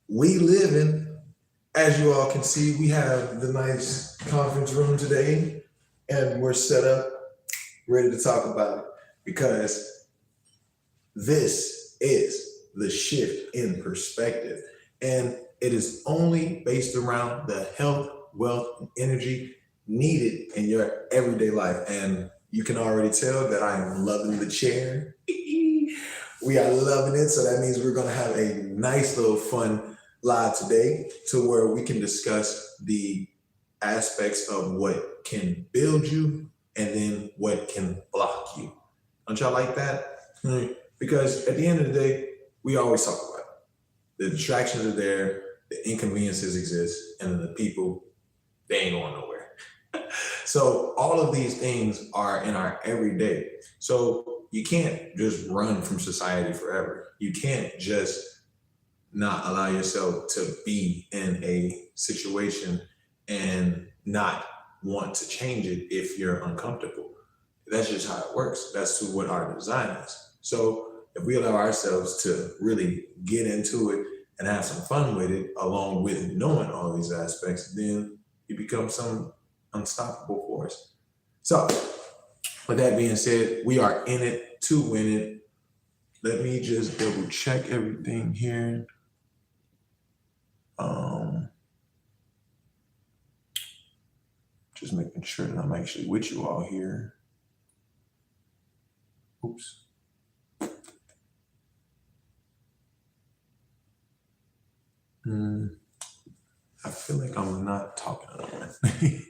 we live in, as you all can see, we have the nice conference room today, and we're set up, ready to talk about it because this is the shift in perspective. And it is only based around the health, wealth, and energy needed in your everyday life. And you can already tell that I am loving the chair. We are loving it. So that means we're going to have a nice little fun live today to where we can discuss the aspects of what can build you and then what can block you. Don't y'all like that? Because at the end of the day, we always talk about it. The distractions are there, the inconveniences exist, and then the people, they ain't going nowhere. So all of these things are in our everyday. So you can't just run from society forever. You can't just not allow yourself to be in a situation and not want to change it if you're uncomfortable. That's just how it works. That's what our design is. So if we allow ourselves to really get into it and have some fun with it, along with knowing all these aspects, then you become some unstoppable force. So with that being said, we are in it to win it. Let me just double check everything here. Just making sure that I'm actually with you all here. Oops. I feel like I'm not talking enough. Let me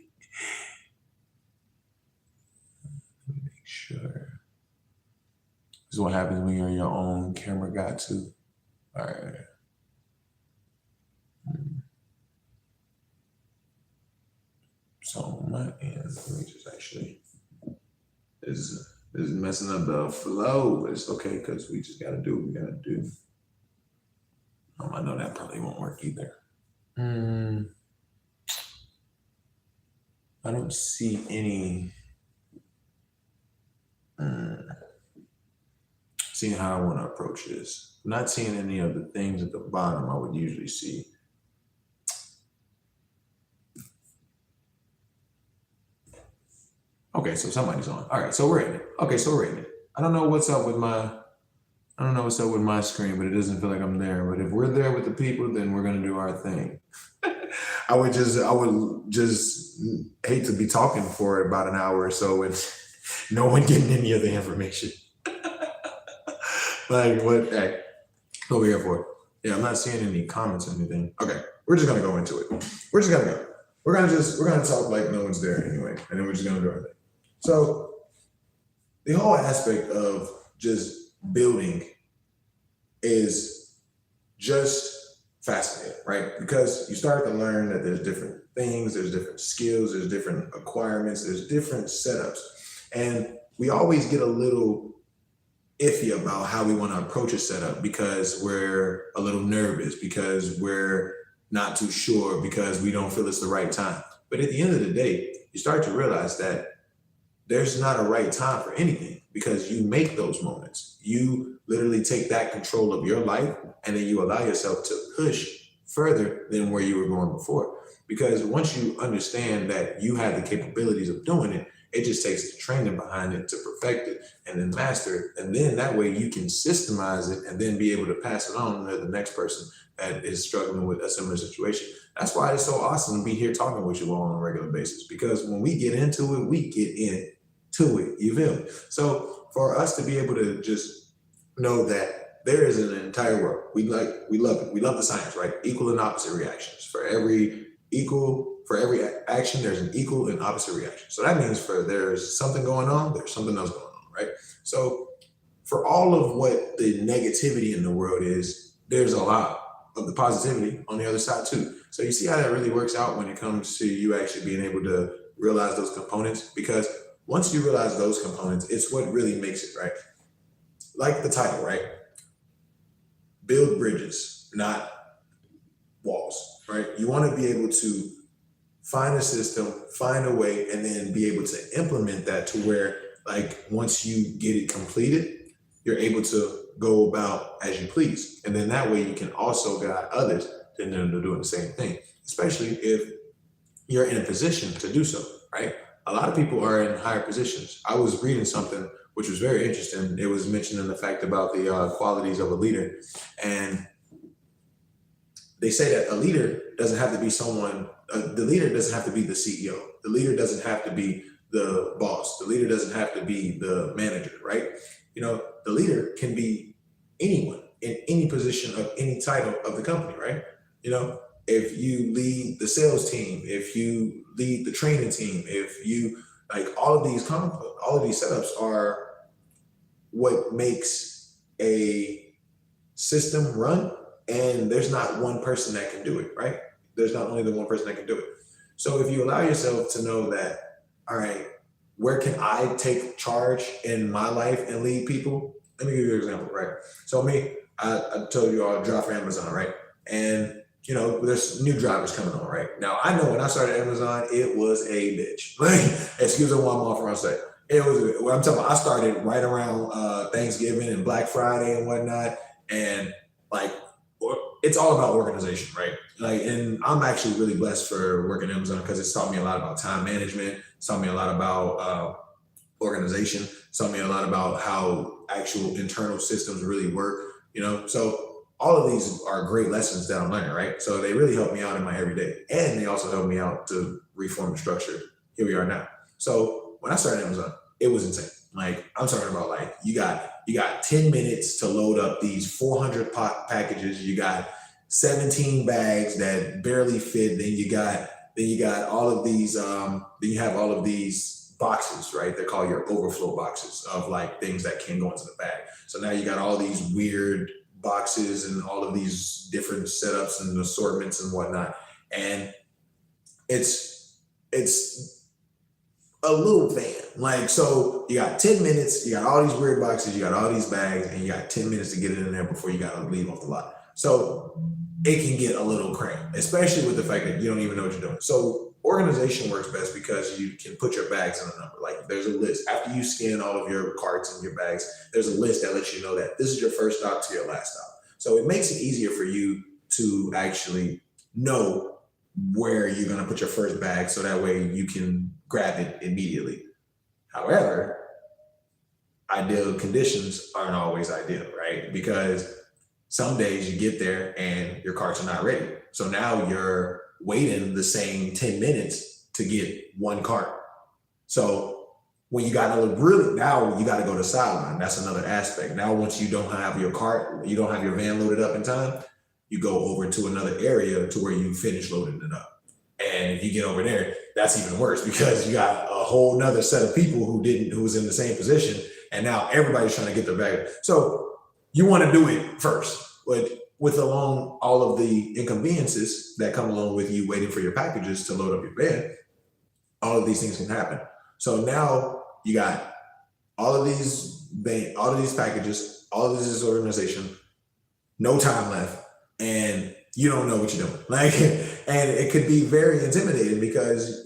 make sure. This is what happens when you're your own camera guy too. All right. So on my end, let me just actually, this is messing up the flow, but it's okay because we just gotta do what we gotta do. I know that probably won't work either. I don't see any, seeing how I want to approach this. I'm not seeing any of the things at the bottom I would usually see. Okay, so somebody's on. All right, so we're in it. Okay, so we're in it. I don't know what's up with my screen, but it doesn't feel like I'm there. But if we're there with the people, then we're gonna do our thing. I would just hate to be talking for about an hour or so with no one getting any of the information. Like what? Hey, what we here for? Yeah, I'm not seeing any comments or anything. Okay, we're just gonna go into it. We're just gonna go. We're gonna talk like no one's there anyway, and then we're just gonna do our thing. So the whole aspect of just building is just fascinating, right? Because you start to learn that there's different things, there's different skills, there's different acquirements, there's different setups. And we always get a little iffy about how we want to approach a setup because we're a little nervous, because we're not too sure, because we don't feel it's the right time. But at the end of the day, you start to realize that there's not a right time for anything because you make those moments. You literally take that control of your life and then you allow yourself to push further than where you were going before. Because once you understand that you have the capabilities of doing it, it just takes the training behind it to perfect it and then master it. And then that way you can systemize it and then be able to pass it on to the next person that is struggling with a similar situation. That's why it's so awesome to be here talking with you all on a regular basis, because when we get into it, we get into it, you feel me? So for us to be able to just know that there is an entire world, we love it. We love the science, right? Equal and opposite reactions. For every action, there's an equal and opposite reaction. So that means there's something going on, there's something else going on, right? So for all of what the negativity in the world is, there's a lot of the positivity on the other side too. So you see how that really works out when it comes to you actually being able to realize those components, because once you realize those components, it's what really makes it, right? Like the title, right? Build bridges, not walls, right? You want to be able to find a system, find a way, and then be able to implement that to where, like, once you get it completed, you're able to go about as you please. And then that way you can also guide others than them doing the same thing, especially if you're in a position to do so, right? A lot of people are in higher positions. I was reading something which was very interesting. It was mentioning the fact about the qualities of a leader. And they say that a leader doesn't have to be someone, the leader doesn't have to be the CEO. The leader doesn't have to be the boss. The leader doesn't have to be the manager, right? The leader can be anyone in any position of any title of the company, right? If you lead the sales team, if you lead the training team, if you like all of these setups are what makes a system run, and there's not one person that can do it, right? There's not only the one person that can do it. So if you allow yourself to know that, all right, where can I take charge in my life and lead people? Let me give you an example, right? So me, I told you I'll drive for Amazon, right? And there's new drivers coming on, right? Now, I know when I started Amazon, it was a bitch. Like, excuse me, one off around say. It was, what I'm talking about, I started right around Thanksgiving and Black Friday and whatnot. And like, it's all about organization, right? Like, and I'm actually really blessed for working at Amazon because it's taught me a lot about time management. It's taught me a lot about organization. It's taught me a lot about how actual internal systems really work, So all of these are great lessons that I'm learning, right? So they really help me out in my everyday. And they also help me out to reform the structure. Here we are now. So when I started Amazon, it was insane. Like, I'm talking about, like, you got 10 minutes to load up these 400 packages. You got 17 bags that barely fit. Then you got all of these, then you have all of these boxes, right? They're called your overflow boxes of like things that can go into the bag. So now you got all these weird boxes and all of these different setups and assortments and whatnot. And it's a little van. Like, so you got 10 minutes, you got all these weird boxes, you got all these bags, and you got 10 minutes to get it in there before you got to leave off the lot. So it can get a little cramped, especially with the fact that you don't even know what you're doing. So organization works best because you can put your bags in a number. Like, there's a list. After you scan all of your carts and your bags, there's a list that lets you know that this is your first stop to your last stop. So it makes it easier for you to actually know where you're going to put your first bag, so that way you can grab it immediately. However, ideal conditions aren't always ideal, right? Because some days you get there and your carts are not ready. So now you're waiting the same 10 minutes to get one cart. So when you got now you got to go to sideline. That's another aspect. Now, once you don't have your cart, you don't have your van loaded up in time, you go over to another area to where you finish loading it up. And if you get over there, that's even worse because you got a whole nother set of people who was in the same position. And now everybody's trying to get their bag. So you want to do it first, but along all of the inconveniences that come along with you waiting for your packages to load up your van, all of these things can happen. So now you got all of these packages, all of this disorganization, no time left, and you don't know what you're doing. Like, and it could be very intimidating because,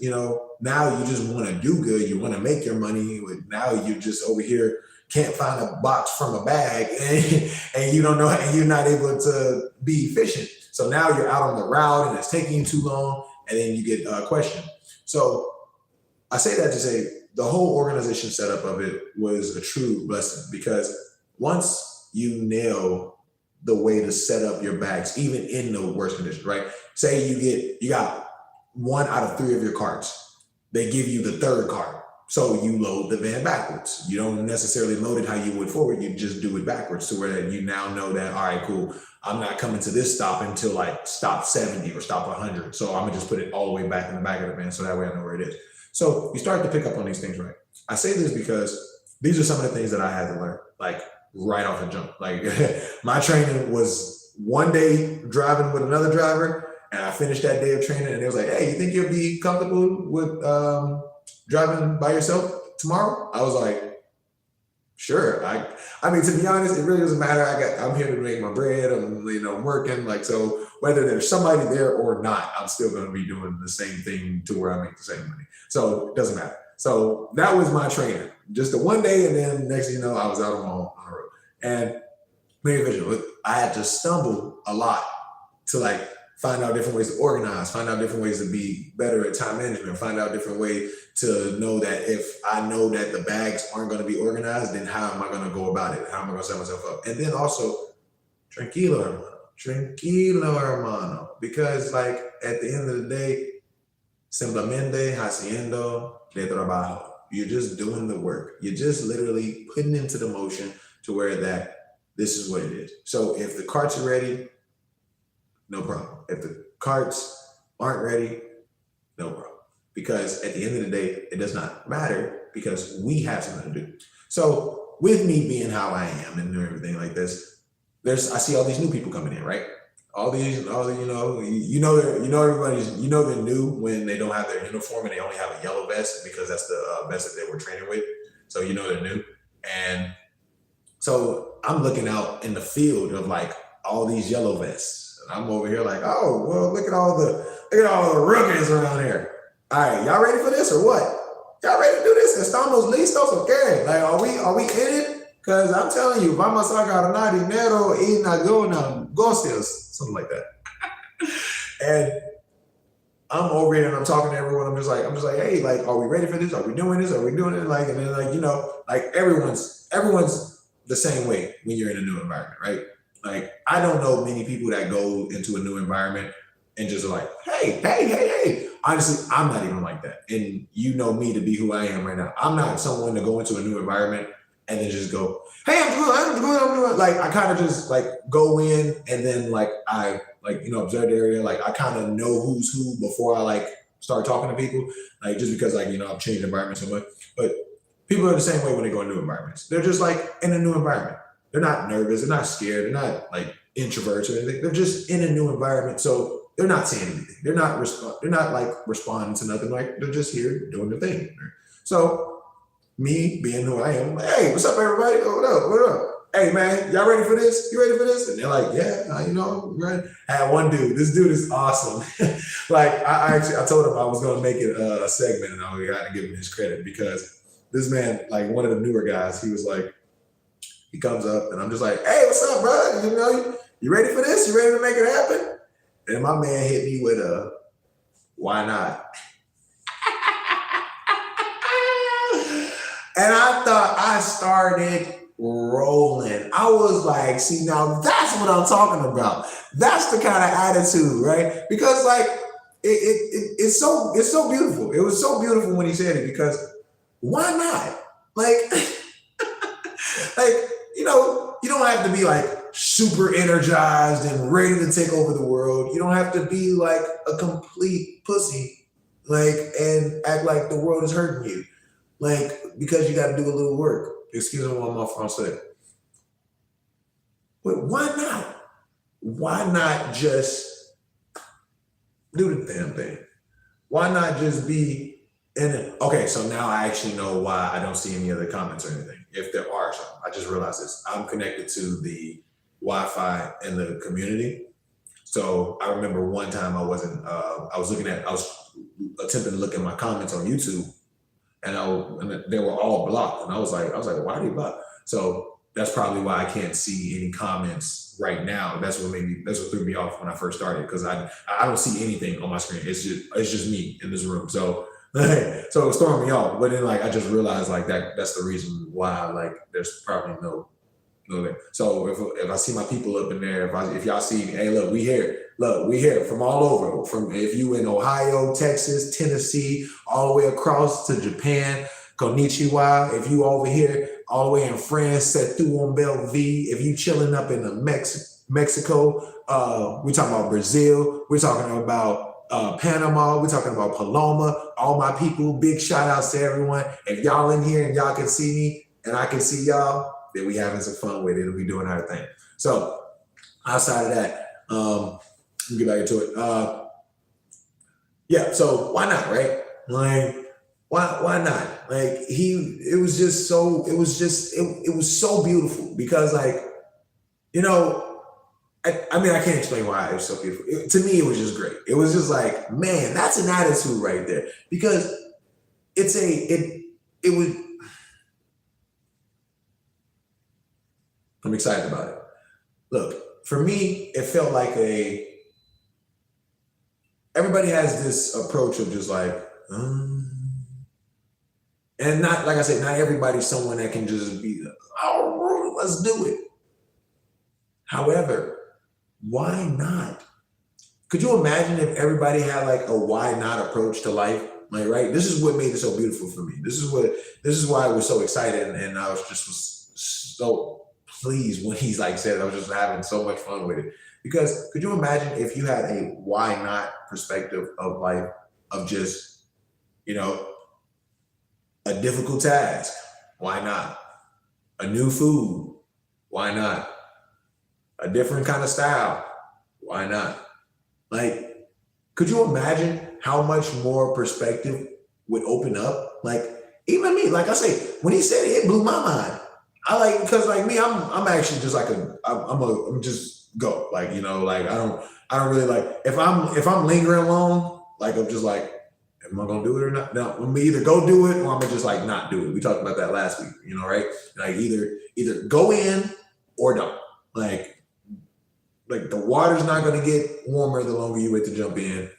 now you just want to do good. You want to make your money. Now you just over here can't find a box from a bag and you don't know, and you're not able to be efficient. So now you're out on the route and it's taking you too long, and then you get questioned. So I say that to say the whole organization setup of it was a true blessing, because once you nail the way to set up your bags, even in the worst conditions, right? Say you got 1 out of 3 of your carts. They give you the third cart. So you load the van backwards. You don't necessarily load it how you would forward. You just do it backwards to where you now know that, all right, cool, I'm not coming to this stop until like stop 70 or stop 100. So I'm gonna just put it all the way back in the back of the van so that way I know where it is. So you start to pick up on these things, right? I say this because these are some of the things that I had to learn, like right off the jump. Like my training was one day driving with another driver, and I finished that day of training and it was like, hey, you think you'll be comfortable with driving by yourself tomorrow? I was like, sure. I mean, to be honest, it really doesn't matter. I'm here to make my bread. I'm, working. Like, so whether there's somebody there or not, I'm still going to be doing the same thing to where I make the same money. So it doesn't matter. So that was my training, just the one day. And then next thing you know, I was out on the road. And maybe I had to stumble a lot to like find out different ways to organize, find out different ways to be better at time management, find out different ways to know that if I know that the bags aren't going to be organized, then how am I going to go about it? How am I going to set myself up? And then also, tranquilo, hermano, because like at the end of the day, simplemente haciendo de trabajo. You're just doing the work. You're just literally putting into the motion to where that this is what it is. So if the carts are ready, no problem. If the carts aren't ready, no problem. Because at the end of the day, it does not matter because we have something to do. So with me being how I am and everything like this, I see all these new people coming in, right? They're new when they don't have their uniform and they only have a yellow vest because that's the vest that they were training with. So they're new. And so I'm looking out in the field of like all these yellow vests. And I'm over here like, oh, well, look at all the rookies around here. All right, y'all ready for this or what? Y'all ready to do this? Estamos listos, okay? Like, are we in it? Because I'm telling you, vamos a ganar dinero y negocios, something like that. And I'm over here and I'm talking to everyone. I'm just like, hey, like, are we ready for this? Are we doing this? Are we doing it? Like, and then like, like everyone's the same way when you're in a new environment, right? Like, I don't know many people that go into a new environment and just like, hey. Honestly, I'm not even like that. And you know me to be who I am right now. I'm not someone to go into a new environment and then just go, hey, I'm good. Like, I kind of just like go in and then like I like, observe the area. Like, I kind of know who's who before I like start talking to people. Like, just because like, I've changed environments so much. But people are the same way when they go into new environments. They're just like in a new environment. They're not nervous. They're not scared. They're not like introverts or anything. They're just in a new environment. So they're not saying anything. They're not like responding to nothing. Like, they're just here doing their thing. So me being who I am, like, hey, what's up, everybody? What up? Hey, man, y'all ready for this? You ready for this? And they're like, yeah, right. I had one dude. This dude is awesome. Like, I told him I was going to make it a segment, and I got to give him his credit because this man, like one of the newer guys, he was like, he comes up, and I'm just like, hey, what's up, bro? You ready for this? You ready to make it happen? And my man hit me with a, why not? And I thought I started rolling. I was like, see, now that's what I'm talking about. That's the kind of attitude, right? Because like, it's so beautiful. It was so beautiful when he said it because why not? Like, like, you don't have to be like super energized and ready to take over the world. You don't have to be like a complete pussy, like, and act like the world is hurting you, like, because you got to do a little work. Excuse me one more français. But why not? Why not just do the damn thing? Why not just be in it? Okay, so now I actually know why I don't see any other comments or anything. If there are some, I just realized this. I'm connected to the Wi-Fi in the community. So I remember one time I was attempting to look at my comments on YouTube and they were all blocked. And I was like, why are they blocked? So that's probably why I can't see any comments right now. That's what threw me off when I first started, because I don't see anything on my screen. It's just me in this room. So it was throwing me off. But then like I just realized like that's the reason why like there's probably no. So if I see my people up in there, if y'all see, hey, look, we here from all over, from if you in Ohio, Texas, Tennessee, all the way across to Japan, konnichiwa. If you over here, all the way in France, c'est tout en belle vie. If you chilling up in the Mexico, we're talking about Brazil, we're talking about Panama, we're talking about Paloma, all my people, big shout outs to everyone. If y'all in here and y'all can see me and I can see y'all, then we having some fun with it and we doing our thing. So outside of that, let me get back into it. Yeah, so why not, right? Like, why not? Like it was so beautiful because like, I mean, I can't explain why it was so beautiful. To me, it was just great. It was just like, man, that's an attitude right there because I'm excited about it. Look, for me, it felt like everybody has this approach of just like, and not, like I said, not everybody's someone that can just be, oh, let's do it. However, why not? Could you imagine if everybody had like a why not approach to life? Like, right? This is what made it so beautiful for me. This is why I was so excited, and I was so pleased when he's like said, I was just having so much fun with it. Because could you imagine if you had a why not perspective of life, of just, you know, a difficult task, why not? A new food, why not? A different kind of style, why not? Like, could you imagine how much more perspective would open up? Like, even me, like I say, when he said it, it blew my mind. I like, because like me, I'm actually just like I'm just go, like, you know, like I don't really like, if I'm lingering long, like I'm just like, am I gonna do it or not? No, I'm gonna either go do it or I'm gonna just like not do it. We talked about that last week, you know, right? Like either go in or don't. Like the water's not gonna get warmer the longer you wait to jump in.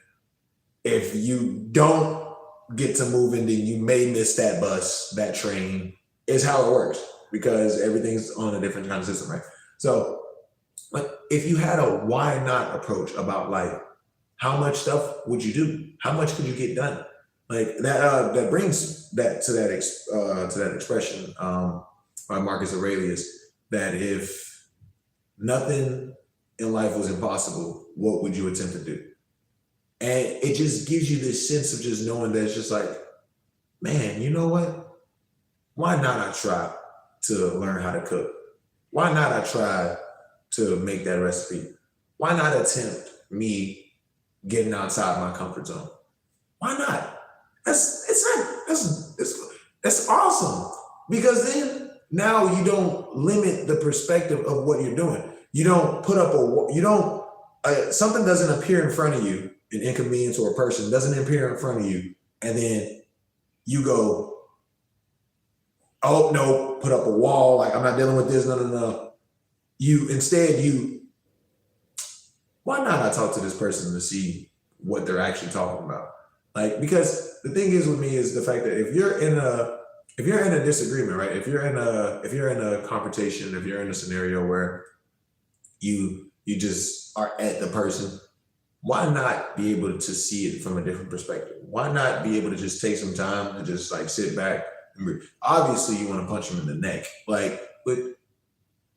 If you don't get to moving, then you may miss that bus, that train, is how it works, because everything's on a different kind of system, right? So, like, if you had a why not approach about life, how much stuff would you do? How much could you get done? Like that brings that to that expression by Marcus Aurelius, that if nothing in life was impossible, what would you attempt to do? And it just gives you this sense of just knowing that it's just like, man, you know what? Why not I try to learn how to cook? Why not I try to make that recipe? Why not attempt me getting outside my comfort zone? Why not? That's awesome. Because then now you don't limit the perspective of what you're doing. You don't put up something doesn't appear in front of you, an inconvenience or a person doesn't appear in front of you, and then you go, oh no, put up a wall, like I'm not dealing with this, no. Why not I talk to this person to see what they're actually talking about? Like, because the thing is with me is the fact that if you're in a disagreement, right? If you're in a confrontation, if you're in a scenario where you just are at the person, why not be able to see it from a different perspective? Why not be able to just take some time to just like sit back and breathe? Obviously you want to punch him in the neck, like, but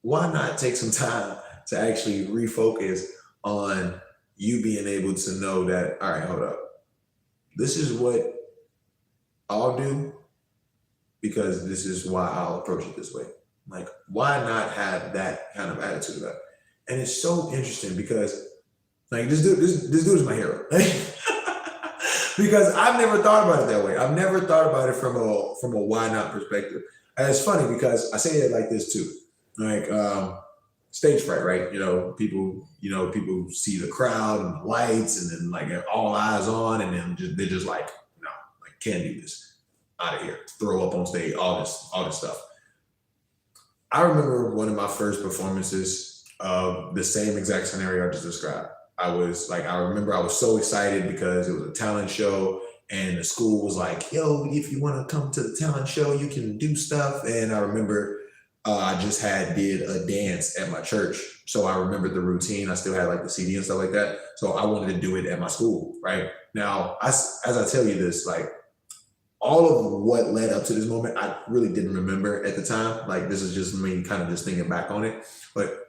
why not take some time to actually refocus on you being able to know that, all right, hold up, this is what I'll do because this is why I'll approach it this way. Like, why not have that kind of attitude about it? And it's so interesting because like this dude is my hero. Because I've never thought about it that way. I've never thought about it from a why not perspective. And it's funny because I say it like this too. Like stage fright, right? People see the crowd and the lights and then like all eyes on, and then they're just like, no, like can't do this. Out of here. Throw up on stage, all this stuff. I remember one of my first performances of the same exact scenario I just described. I remember I was so excited because it was a talent show and the school was like, yo, if you want to come to the talent show, you can do stuff. And I remember I just did a dance at my church. So I remembered the routine. I still had like the CD and stuff like that. So I wanted to do it at my school, right? Now, as I tell you this, like all of what led up to this moment, I really didn't remember at the time. Like this is just me kind of just thinking back on it. But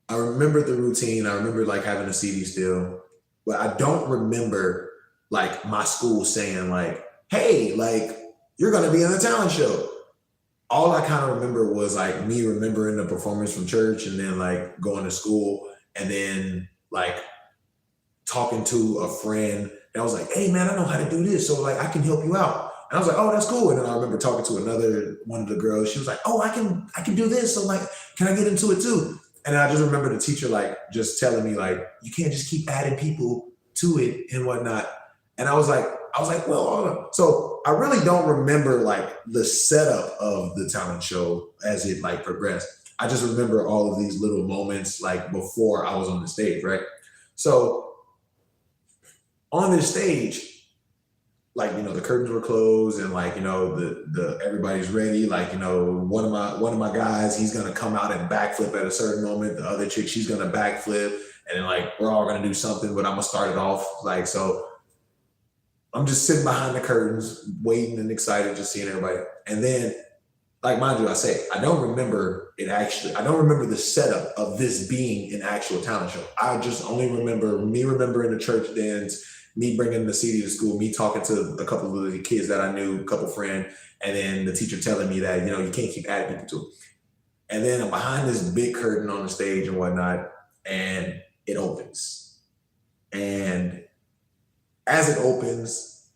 I remember the routine. I remember like having a CD still, but I don't remember like my school saying like, hey, like you're going to be in the talent show. All I kind of remember was like me remembering the performance from church and then like going to school and then like talking to a friend that was like, hey man, I know how to do this. So like I can help you out. And I was like, oh, that's cool. And then I remember talking to one of the girls. She was like, oh, I can do this. So like, can I get into it too? And I just remember the teacher like just telling me like, you can't just keep adding people to it and whatnot. And I was like, well, hold on. So I really don't remember like the setup of the talent show as it like progressed. I just remember all of these little moments like before I was on the stage, right? So on this stage, like, the curtains were closed and like, the everybody's ready. Like, one of my guys, he's gonna come out and backflip at a certain moment. The other chick, she's gonna backflip, and then like we're all gonna do something, but I'm gonna start it off. Like, so I'm just sitting behind the curtains, waiting and excited, just seeing everybody. And then, like, mind you, I don't remember the setup of this being an actual talent show. I just only remembering the church dance, me bringing the CD to school, me talking to a couple of the kids that I knew, a couple friends, and then the teacher telling me that, you can't keep adding people to it. And then I'm behind this big curtain on the stage and whatnot, and it opens. And as it opens,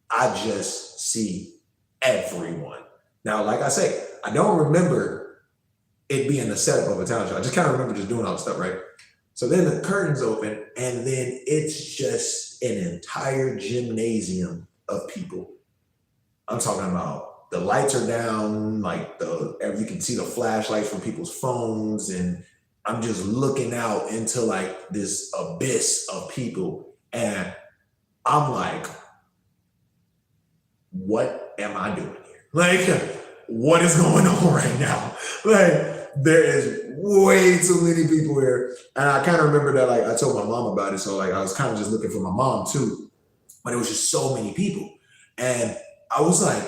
I just see everyone. Now, like I say, I don't remember it being the setup of a talent show. I just kind of remember just doing all the stuff, right? So then the curtains open, and then it's just an entire gymnasium of people. I'm talking about the lights are down, like you can see the flashlights from people's phones, and I'm just looking out into like this abyss of people, and I'm like, what am I doing here? Like, what is going on right now? Like, there is way too many people here. And I kind of remember that, like, I told my mom about it. So like, I was kind of just looking for my mom too, but it was just so many people. And I was like,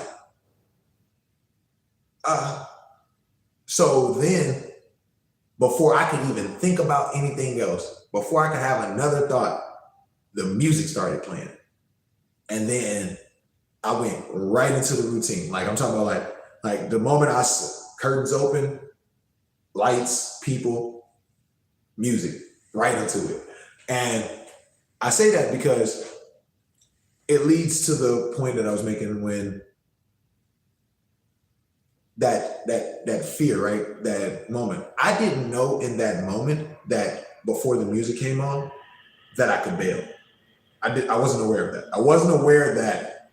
so then before I could even think about anything else, before I could have another thought, the music started playing. And then I went right into the routine. Like, I'm talking about like the moment curtains open, lights, people, music, right into it. And I say that because it leads to the point that I was making when that fear, right? That moment. I didn't know in that moment that before the music came on that I could bail. I wasn't aware of that. I wasn't aware that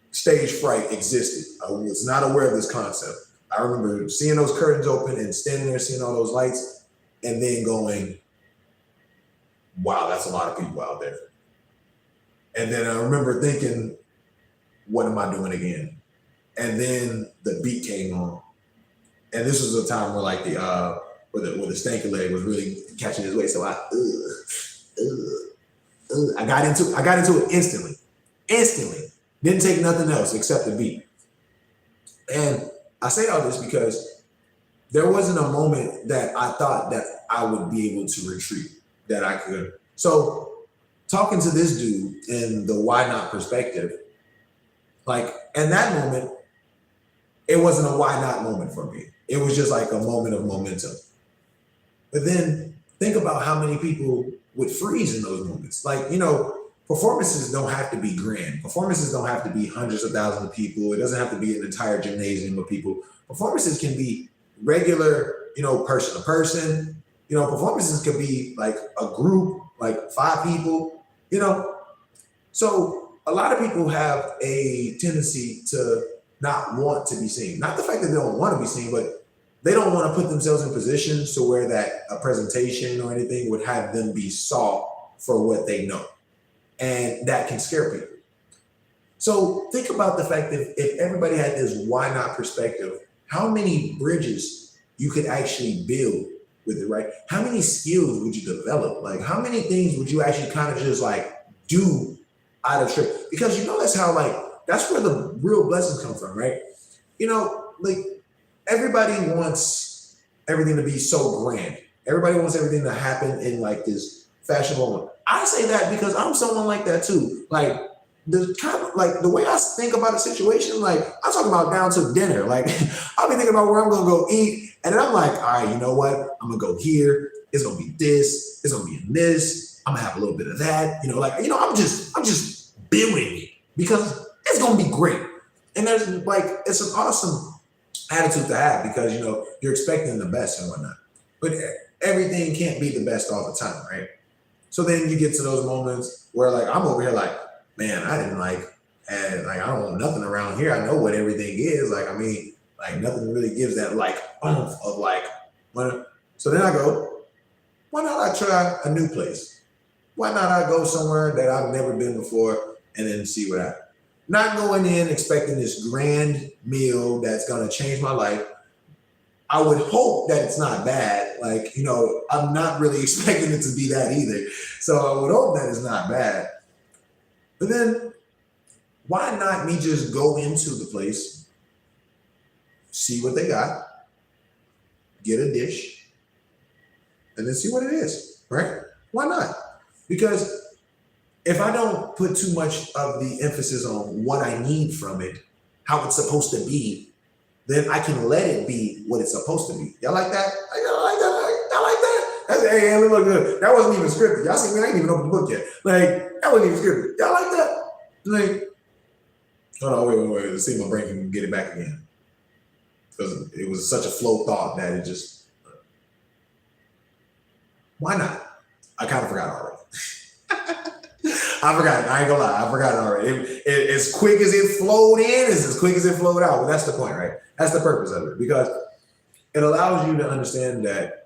stage fright existed. I was not aware of this concept. I remember seeing those curtains open and standing there, seeing all those lights, and then going, wow, that's a lot of people out there. And then I remember thinking, what am I doing again? And then the beat came on. And this was a time where like where the stanky leg was really catching his weight. So I got into it instantly. Didn't take nothing else except the beat. And I say all this because there wasn't a moment that I thought that I would be able to retreat, that I could. So talking to this dude in the why not perspective, like in that moment, it wasn't a why not moment for me. It was just like a moment of momentum. But then think about how many people would freeze in those moments. Like, performances don't have to be grand. Performances don't have to be hundreds of thousands of people. It doesn't have to be an entire gymnasium of people. Performances can be regular, person to person. Performances can be like a group, like 5 people, So a lot of people have a tendency to not want to be seen. Not the fact that they don't want to be seen, but they don't want to put themselves in positions to where that a presentation or anything would have them be saw for what they know. And that can scare people. So think about the fact that if everybody had this why not perspective, how many bridges you could actually build with it, right? How many skills would you develop? Like, how many things would you actually kind of just like do out of trip? Because that's where the real blessings come from, right? Like everybody wants everything to be so grand. Everybody wants everything to happen in like this fashionable moment. I say that because I'm someone like that too. Like the way I think about a situation, like I'm talking about down to dinner. Like I'll be thinking about where I'm gonna go eat, and then I'm like, all right, you know what? I'm gonna go here. It's gonna be this. It's gonna be in this. I'm gonna have a little bit of that. I'm just building it because it's gonna be great. And there's like it's an awesome attitude to have because you're expecting the best and whatnot. But everything can't be the best all the time, right? So then you get to those moments where like I'm over here like, man, I didn't I don't want nothing around here. I know what everything is. Nothing really gives that oomph of so then I go, why not I try a new place? Why not I go somewhere that I've never been before and then see what happens? Not going in expecting this grand meal that's going to change my life. I would hope that it's not bad. Like, I'm not really expecting it to be that either. So I would hope that it's not bad. But then why not me just go into the place, see what they got, get a dish, and then see what it is, right? Why not? Because if I don't put too much of the emphasis on what I need from it, how it's supposed to be, then I can let it be what it's supposed to be. Y'all like that? Y'all like that? Y'all like that? Hey, look good. That wasn't even scripted. Y'all see me? I ain't even opened the book yet. Like, that wasn't even scripted. Y'all like that? Like, hold on, wait. Let's see if my brain can get it back again. Because it was such a flow thought that it just, why not? I kind of forgot already. I forgot it. I ain't gonna lie. I forgot it already. As quick as it flowed in is as quick as it flowed out. But that's the point, right? That's the purpose of it. Because it allows you to understand that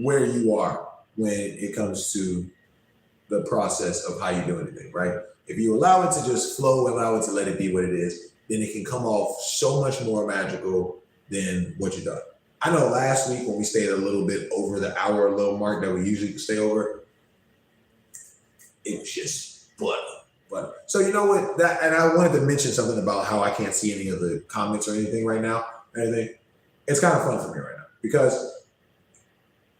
where you are when it comes to the process of how you do anything, right? If you allow it to just flow, allow it to let it be what it is, then it can come off so much more magical than what you've done. I know last week when we stayed a little bit over the hour little mark that we usually stay over, it was just blood. So you know what? That, and I wanted to mention something about how I can't see any of the comments or anything right now. It's kind of fun for me right now because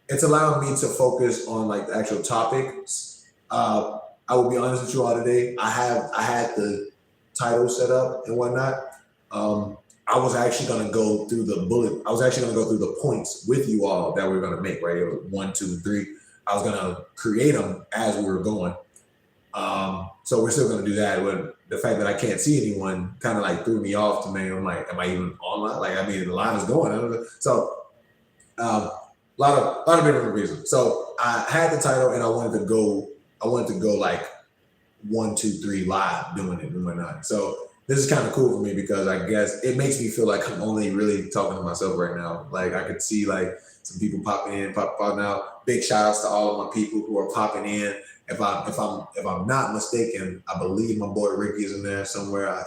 it's allowing me to focus on like the actual topics. I will be honest with you all today. I had the title set up and whatnot. I was actually going to go through the points with you all that we were going to make, right? It was 1, 2, 3. I was going to create them as we were going. So we're still going to do that. But the fact that I can't see anyone kind of like threw me off to me. I'm like, am I even online? Like, I mean, the line is going. I don't know. So a lot of different reasons. So I had the title and I wanted to go like 1, 2, 3 live doing it and whatnot. So this is kind of cool for me because I guess it makes me feel like I'm only really talking to myself right now. Like I could see like some people popping in, popping out. Big shout outs to all of my people who are popping in. If I'm not mistaken, I believe my boy Ricky is in there somewhere. I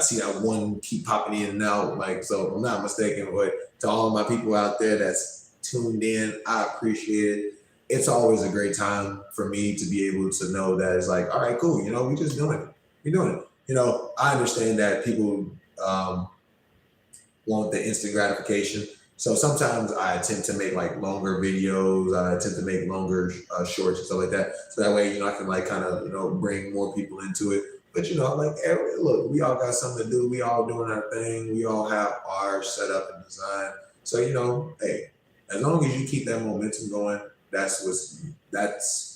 see that one keep popping in and out. Like, so if I'm not mistaken, but to all of my people out there that's tuned in, I appreciate it. It's always a great time for me to be able to know that it's like, all right, cool. We just doing it. We're doing it. I understand that people want the instant gratification. So sometimes I attempt to make like longer videos. I attempt to make longer shorts and stuff like that. So that way, I can like kind of, bring more people into it. But, look, we all got something to do. We all doing our thing. We all have our setup and design. So, hey, as long as you keep that momentum going, that's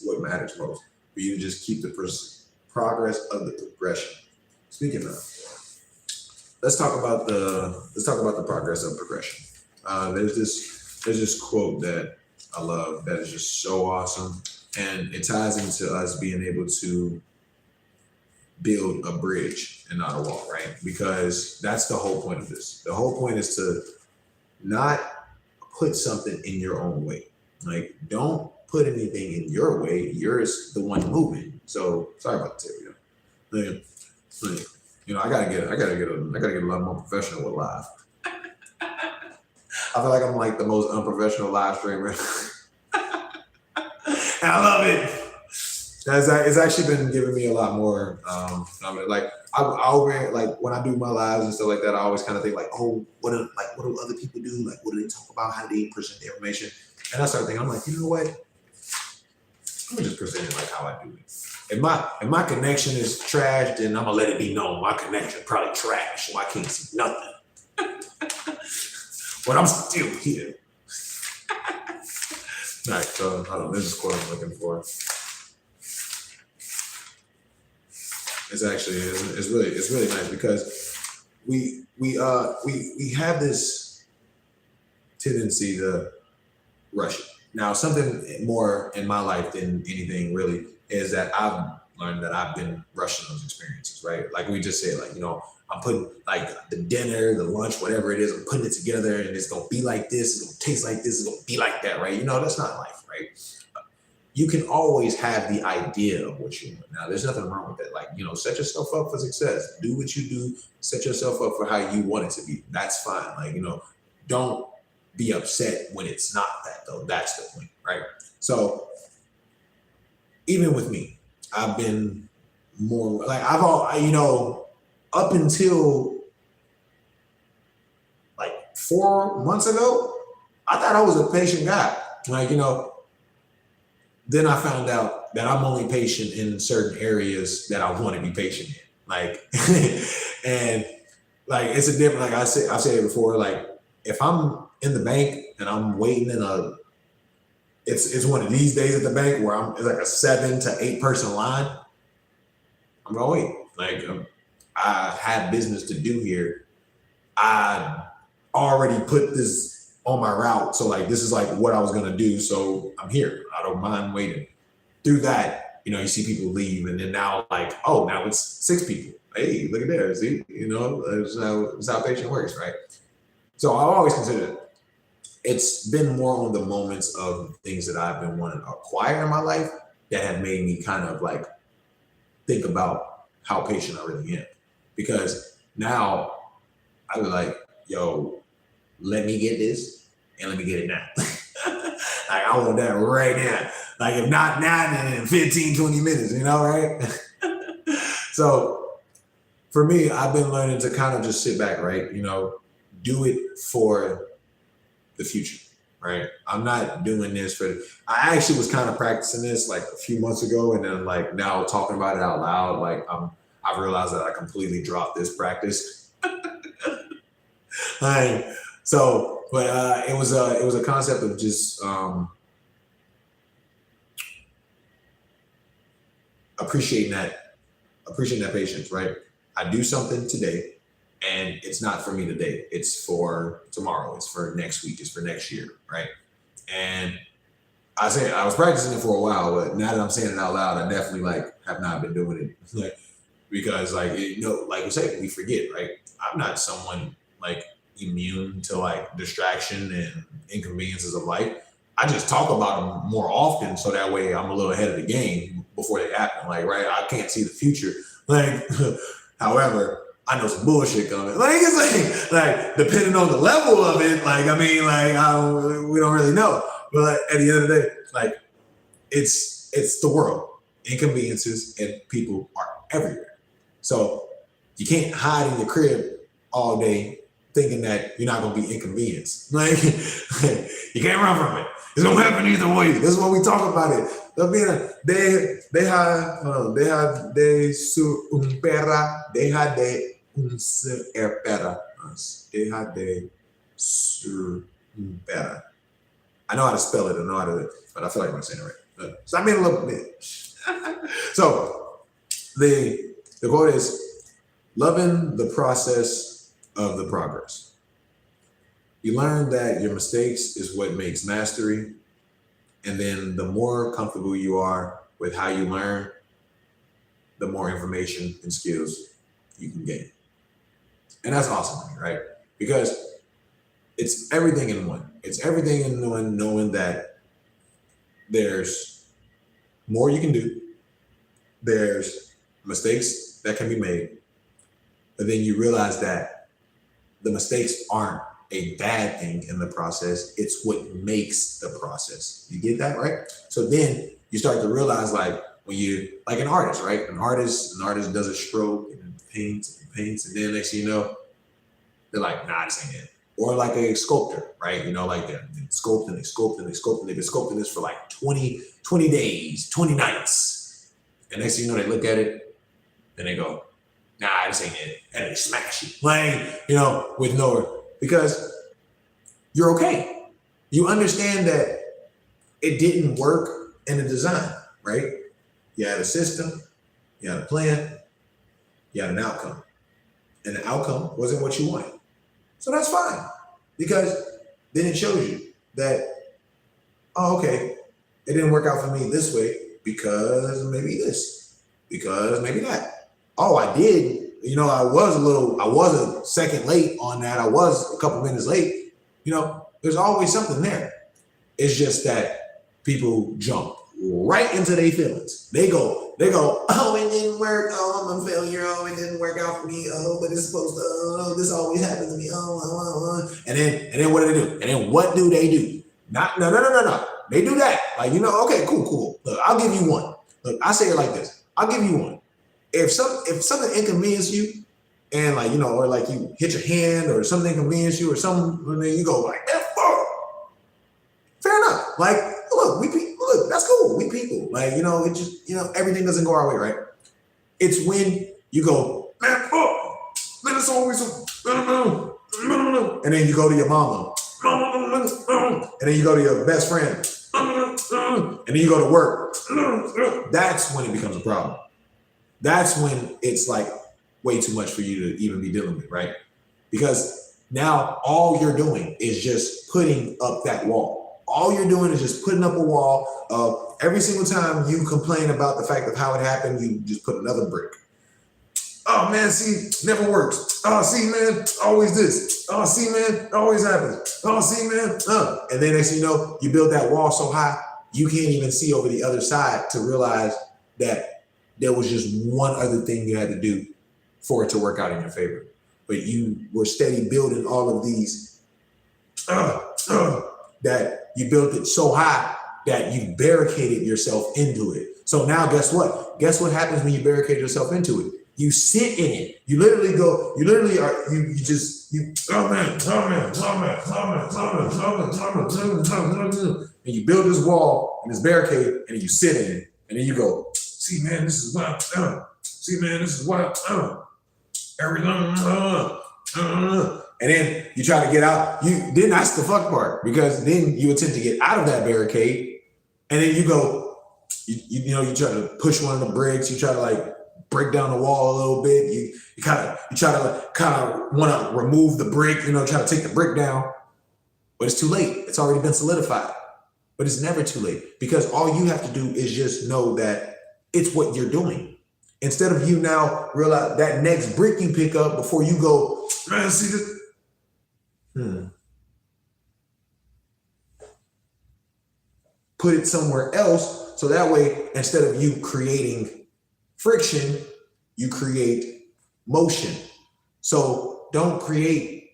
what matters most. For you to just keep the progress of the progression. Speaking of, let's talk about the progress of progression. There's this quote that I love that is just so awesome, and it ties into us being able to build a bridge and not a wall, right? Because that's the whole point of this. The whole point is to not put something in your own way. Like, don't put anything in your way. You're the one moving. So sorry about the tip. I gotta get a lot more professional with live. I feel like I'm like the most unprofessional live streamer. And I love it. It's actually been giving me a lot more. Like when I do my lives and stuff like that, I always kind of think like, oh, what do other people do? Like, what do they talk about? How do they present the information? And I started thinking, I'm like, you know what? I'm gonna just present it like how I do it. If my connection is trash, then I'm gonna let it be known my connection probably trash, so I can't see nothing. But I'm still here. All right, so hold on, this is what I'm looking for. It's really nice because we have this tendency to rush it. Now, something more in my life than anything really is that I've learned that I've been rushing those experiences, right? Like we just said, like, I'm putting like the dinner, the lunch, whatever it is, I'm putting it together and it's gonna be like this, it's gonna taste like this, it's gonna be like that, right? That's not life, right? you can always have the idea of what you want. Now, there's nothing wrong with that. Like, set yourself up for success. Do what you do. Set yourself up for how you want it to be. That's fine. Like, don't be upset when it's not that, though. That's the point, right? So even with me, I've been more like up until like 4 months ago, I thought I was a patient guy. Like, then I found out that I'm only patient in certain areas that I want to be patient in. Like, and like, it's a different, like I've said it before, like if I'm in the bank and I'm waiting it's one of these days at the bank where it's like a 7 to 8 person line, I'm gonna wait. Like, I have business to do here. I already put this on my route. So like, this is like what I was going to do. So I'm here. I don't mind waiting. Through that, you see people leave, and then now like, oh, now it's 6 people. Hey, look at there. See, that's how patient works, right? So I've always considered it's been more on the moments of things that I've been wanting to acquire in my life that have made me kind of like think about how patient I really am. Because now I was like, yo, let me get this and let me get it now. Like, I want that right now. Like, if not now, then in 15, 20 minutes, right? So for me, I've been learning to kind of just sit back, right? Do it for the future, right? I'm not doing this I actually was kind of practicing this like a few months ago, and then like now talking about it out loud, like I've realized that I completely dropped this practice. Like, so, but it was a concept of just appreciating that patience, right? I do something today, and it's not for me today. It's for tomorrow. It's for next week. It's for next year, right? And I was practicing it for a while, but now that I'm saying it out loud, I definitely like have not been doing it, like, because like like you say, we forget, right? I'm not someone like immune to like distraction and inconveniences of life. I just talk about them more often, so that way I'm a little ahead of the game before they happen. Like, right? I can't see the future. Like, however, I know some bullshit coming. Like, it's like depending on the level of it. Like, I mean, like we don't really know. But like, at the end of the day, like it's the world. Inconveniences and people are everywhere. So you can't hide in your crib all day thinking that you're not going to be inconvenienced. Like, you can't run from it. It's going to happen either way. This is what we talk about it. Deja de superar, deja de superar. Deja de superar. I know how to spell it, but I feel like I'm saying it right. So I made a little bit. So the quote is, loving the process of the progress. You learn that your mistakes is what makes mastery. And then the more comfortable you are with how you learn, the more information and skills you can gain. And that's awesome, right? Because it's everything in one. It's everything in one, knowing that there's more you can do. There's mistakes that can be made. But then you realize that the mistakes aren't a bad thing in the process. It's what makes the process. You get that, right? So then you start to realize, like, when you, like an artist, right? An artist does a stroke and paints, and then next thing you know, they're like, nah, this ain't it. Or like a sculptor, right? Like they're sculpting, they've been sculpting this for like 20 days, 20 nights. And next thing you know, they look at it, and they go, nah, this ain't it. And they smash it. Like, with no, because you're okay. You understand that it didn't work in the design, right? You had a system, you had a plan, you had an outcome. And the outcome wasn't what you wanted. So that's fine. Because then it shows you that, oh, okay, it didn't work out for me this way because maybe this, because maybe that. Oh, I did. I was a second late on that. I was a couple minutes late. There's always something there. It's just that people jump right into their feelings. They go, oh, it didn't work. Oh, I'm a failure. Oh, it didn't work out for me. Oh, but it's supposed to, oh, this always happens to me. And then what do? And then what do they do? No. They do that. Like, okay, cool. Look, I'll give you one. Look, I say it like this. I'll give you one. If something inconveniences you, and like, or like you hit your hand or something inconveniences you or something, and then you go like, fair enough. Like, look, that's cool. We people. Like, it just, everything doesn't go our way, right? It's when you go, man, it's always, and then you go to your mama, and then you go to your best friend, and then you go to work. That's when it becomes a problem. That's when it's like way too much for you to even be dealing with, right? Because now all you're doing is just putting up that wall. All you're doing is just putting up a wall of every single time you complain about the fact of how it happened, you just put another brick. Oh man, see, never works. Oh, see, man, always this. Oh, see, man, always happens. Oh, see, man, And then next thing you know, you build that wall so high, you can't even see over the other side to realize that there was just one other thing you had to do for it to work out in your favor. But you were steady building all of these, that you built it so high that you barricaded yourself into it. So now guess what? Guess what happens when you barricade yourself into it? You sit in it. You literally and you build this wall and this barricade and you sit in it. And then you go, see, man, this is what I've done. See, man, this is what I've done. And then you try to get out. Then that's the fuck part, because then you attempt to get out of that barricade, and then you go, you try to push one of the bricks. You try to like break down the wall a little bit. You try to want to remove the brick. Try to take the brick down, but it's too late. It's already been solidified. But it's never too late, because all you have to do is just know that it's what you're doing. Instead of you now realize that next brick you pick up before you go, man, see this? Put it somewhere else, so that way, instead of you creating friction, you create motion. So don't create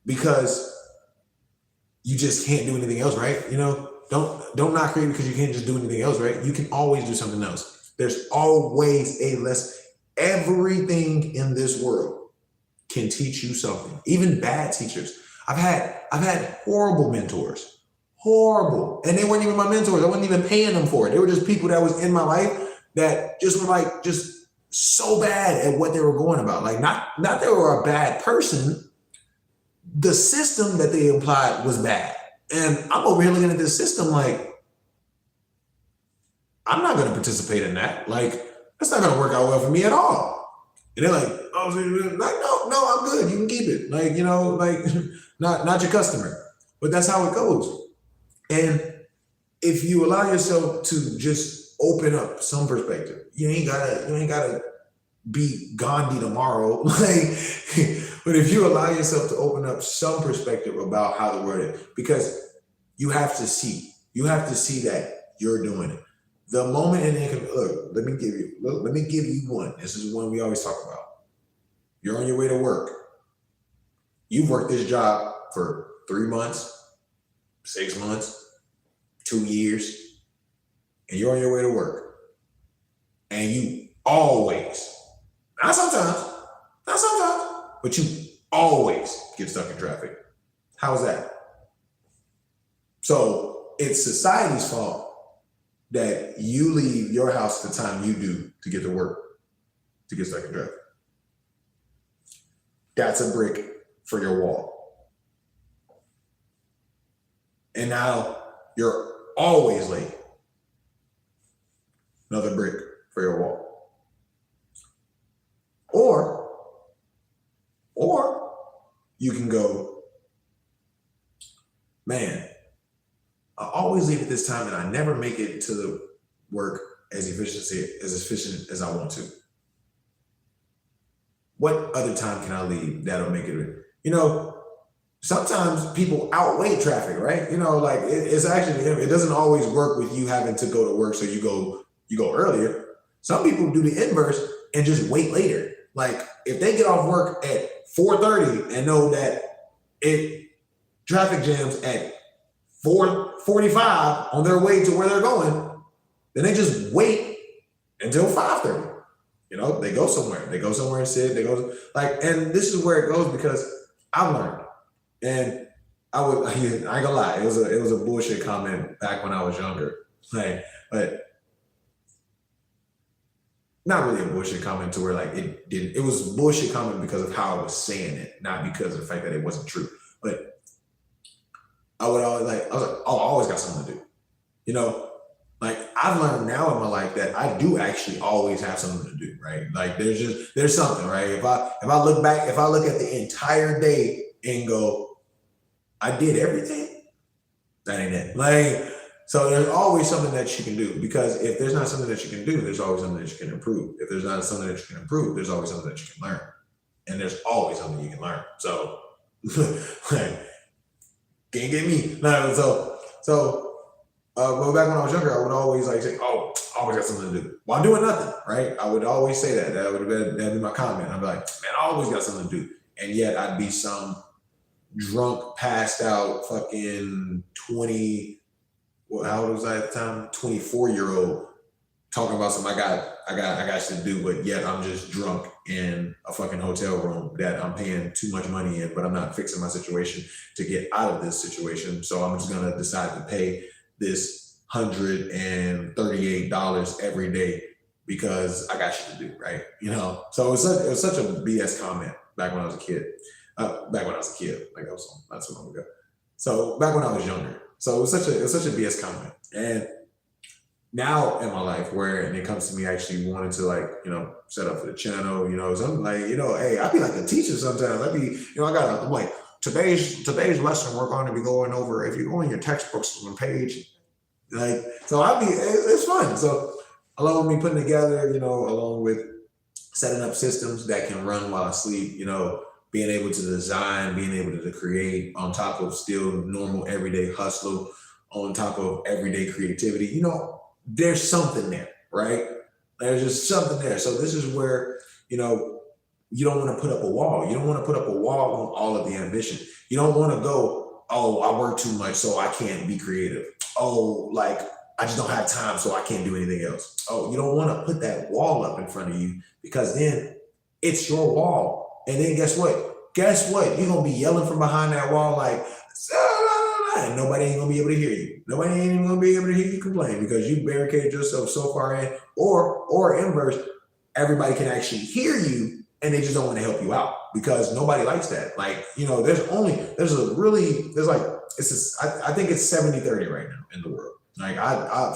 because you just can't do anything else, right? Don't not create because you can't just do anything else, right? You can always do something else. There's always everything in this world can teach you something, even bad teachers. I've had horrible mentors, and they weren't even my mentors. I wasn't even paying them for it. They were just people that was in my life that just were like, just so bad at what they were going about. Like not they were a bad person. The system that they implied was bad. And I'm over here looking at this system like, I'm not going to participate in that. Like, that's not going to work out well for me at all. And they're like, oh, no, I'm good. You can keep it. Like, not your customer. But that's how it goes. And if you allow yourself to just open up some perspective, you ain't gotta be Gandhi tomorrow. But if you allow yourself to open up some perspective about how the world is, because you have to see that you're doing it. The moment let me give you one. This is one we always talk about. You're on your way to work. You've worked this job for 3 months, 6 months, 2 years, and you're on your way to work. And you always, not sometimes, but you always get stuck in traffic. How's that? So it's society's fault that you leave your house the time you do to get to work, to get stuck in traffic. That's a brick for your wall. And now you're always late. Another brick for your wall. Or you can go, man, I always leave at this time and I never make it to the work as efficient as I want to. What other time can I leave that'll make it? sometimes people outweigh traffic, right? Like it's actually, it doesn't always work with you having to go to work, so you go earlier. Some people do the inverse and just wait later. Like if they get off work at 4:30 and know that it traffic jams at 4:45 on their way to where they're going, then they just wait until 5:30. They go somewhere. They go somewhere and sit. They go and this is where it goes because I've learned. And I ain't gonna lie, it was a bullshit comment back when I was younger. But not really a bullshit comment to where it was bullshit comment because of how I was saying it, not because of the fact that it wasn't true. But I was like, oh, I always got something to do. I've learned now in my life that I do actually always have something to do, right? Like there's something, right? If I look back, if I look at the entire day and go, I did everything, that ain't it. So there's always something that you can do, because if there's not something that you can do, there's always something that you can improve. If there's not something that you can improve, there's always something that you can learn. And there's always something you can learn. So can't get me. But back when I was younger, I would always say, oh, I always got something to do. While doing nothing, right? I would always say that. That'd be my comment. I'd be like, man, I always got something to do. And yet I'd be some drunk, passed out, fucking 20, how old was I at the time? 24-year-old talking about something I got shit to do, but yet I'm just drunk in a fucking hotel room that I'm paying too much money in, but I'm not fixing my situation to get out of this situation. So I'm just gonna decide to pay this $138 every day because I got shit to do, right? So it was such a BS comment back when I was a kid. Like that was not so long ago. So back when I was younger. So it was such a BS comment. And now in my life, where it comes to me actually wanting to set up for the channel, something hey, I be like a teacher sometimes. I'm like, today's lesson we're going to be going over, if you go in your textbooks on page, so it's fun. So along with me putting together, along with setting up systems that can run while I sleep, being able to design, being able to create on top of still normal everyday hustle, on top of everyday creativity, there's something there, right? There's just something there. So this is where, you don't want to put up a wall. You don't want to put up a wall on all of the ambition. You don't want to go, oh, I work too much, so I can't be creative. Oh, I just don't have time, so I can't do anything else. Oh, you don't want to put that wall up in front of you, because then it's your wall. And then guess what? You're going to be yelling from behind that wall and nobody ain't going to be able to hear you. Nobody ain't even going to be able to hear you complain because you barricaded yourself so far in. Or inverse, everybody can actually hear you and they just don't want to help you out because nobody likes that. I think it's 70-30 right now in the world.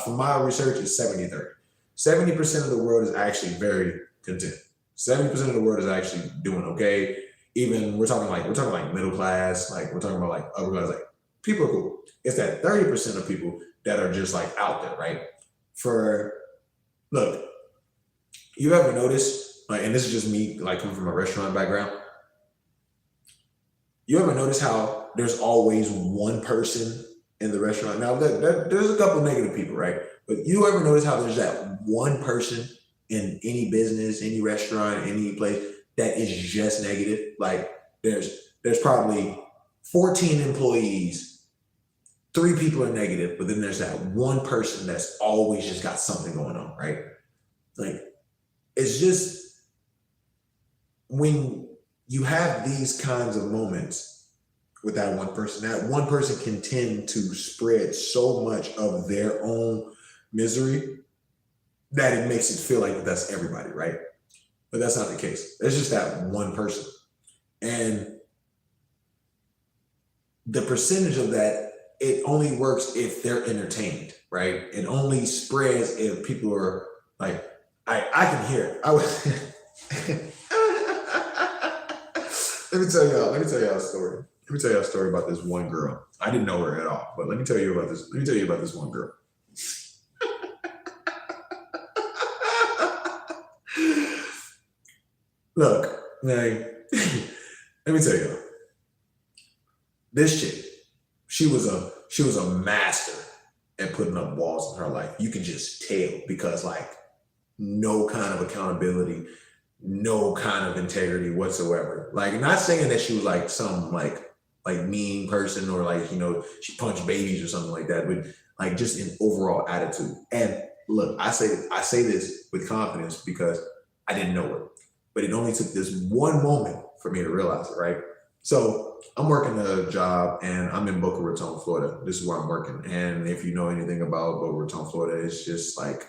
From my research, it's 70-30. 70% of the world is actually very content. 70% of the world is actually doing okay. Even we're talking middle class, we're talking about upper class, people are cool. It's that 30% of people that are just out there, right? Look, you ever notice, and this is just me coming from a restaurant background, you ever notice how there's always one person in the restaurant? Now there's a couple negative people, right? But you ever notice how there's that one person in any business, any restaurant, any place that is just negative? There's probably 14 employees, 3 people are negative, but then there's that one person that's always just got something going on, right? It's just when you have these kinds of moments with that one person can tend to spread so much of their own misery that it makes it feel like that's everybody, right? But that's not the case. It's just that one person. And the percentage of that, it only works if they're entertained, right? It only spreads if people are I can hear it. Let me tell y'all a story. Let me tell you a story about this one girl. I didn't know her at all, but let me tell you about this one girl. Look, let me tell you. This chick, she was a master at putting up walls in her life. You can just tell because like no kind of accountability, no kind of integrity whatsoever. Like, not saying that she was like some like mean person or like, you know, she punched babies or something like that, but like just an overall attitude. And look, I say this with confidence because I didn't know her, but it only took this one moment for me to realize it, right? So I'm working a job and I'm in Boca Raton, Florida. This is where I'm working. And if you know anything about Boca Raton, Florida, it's just like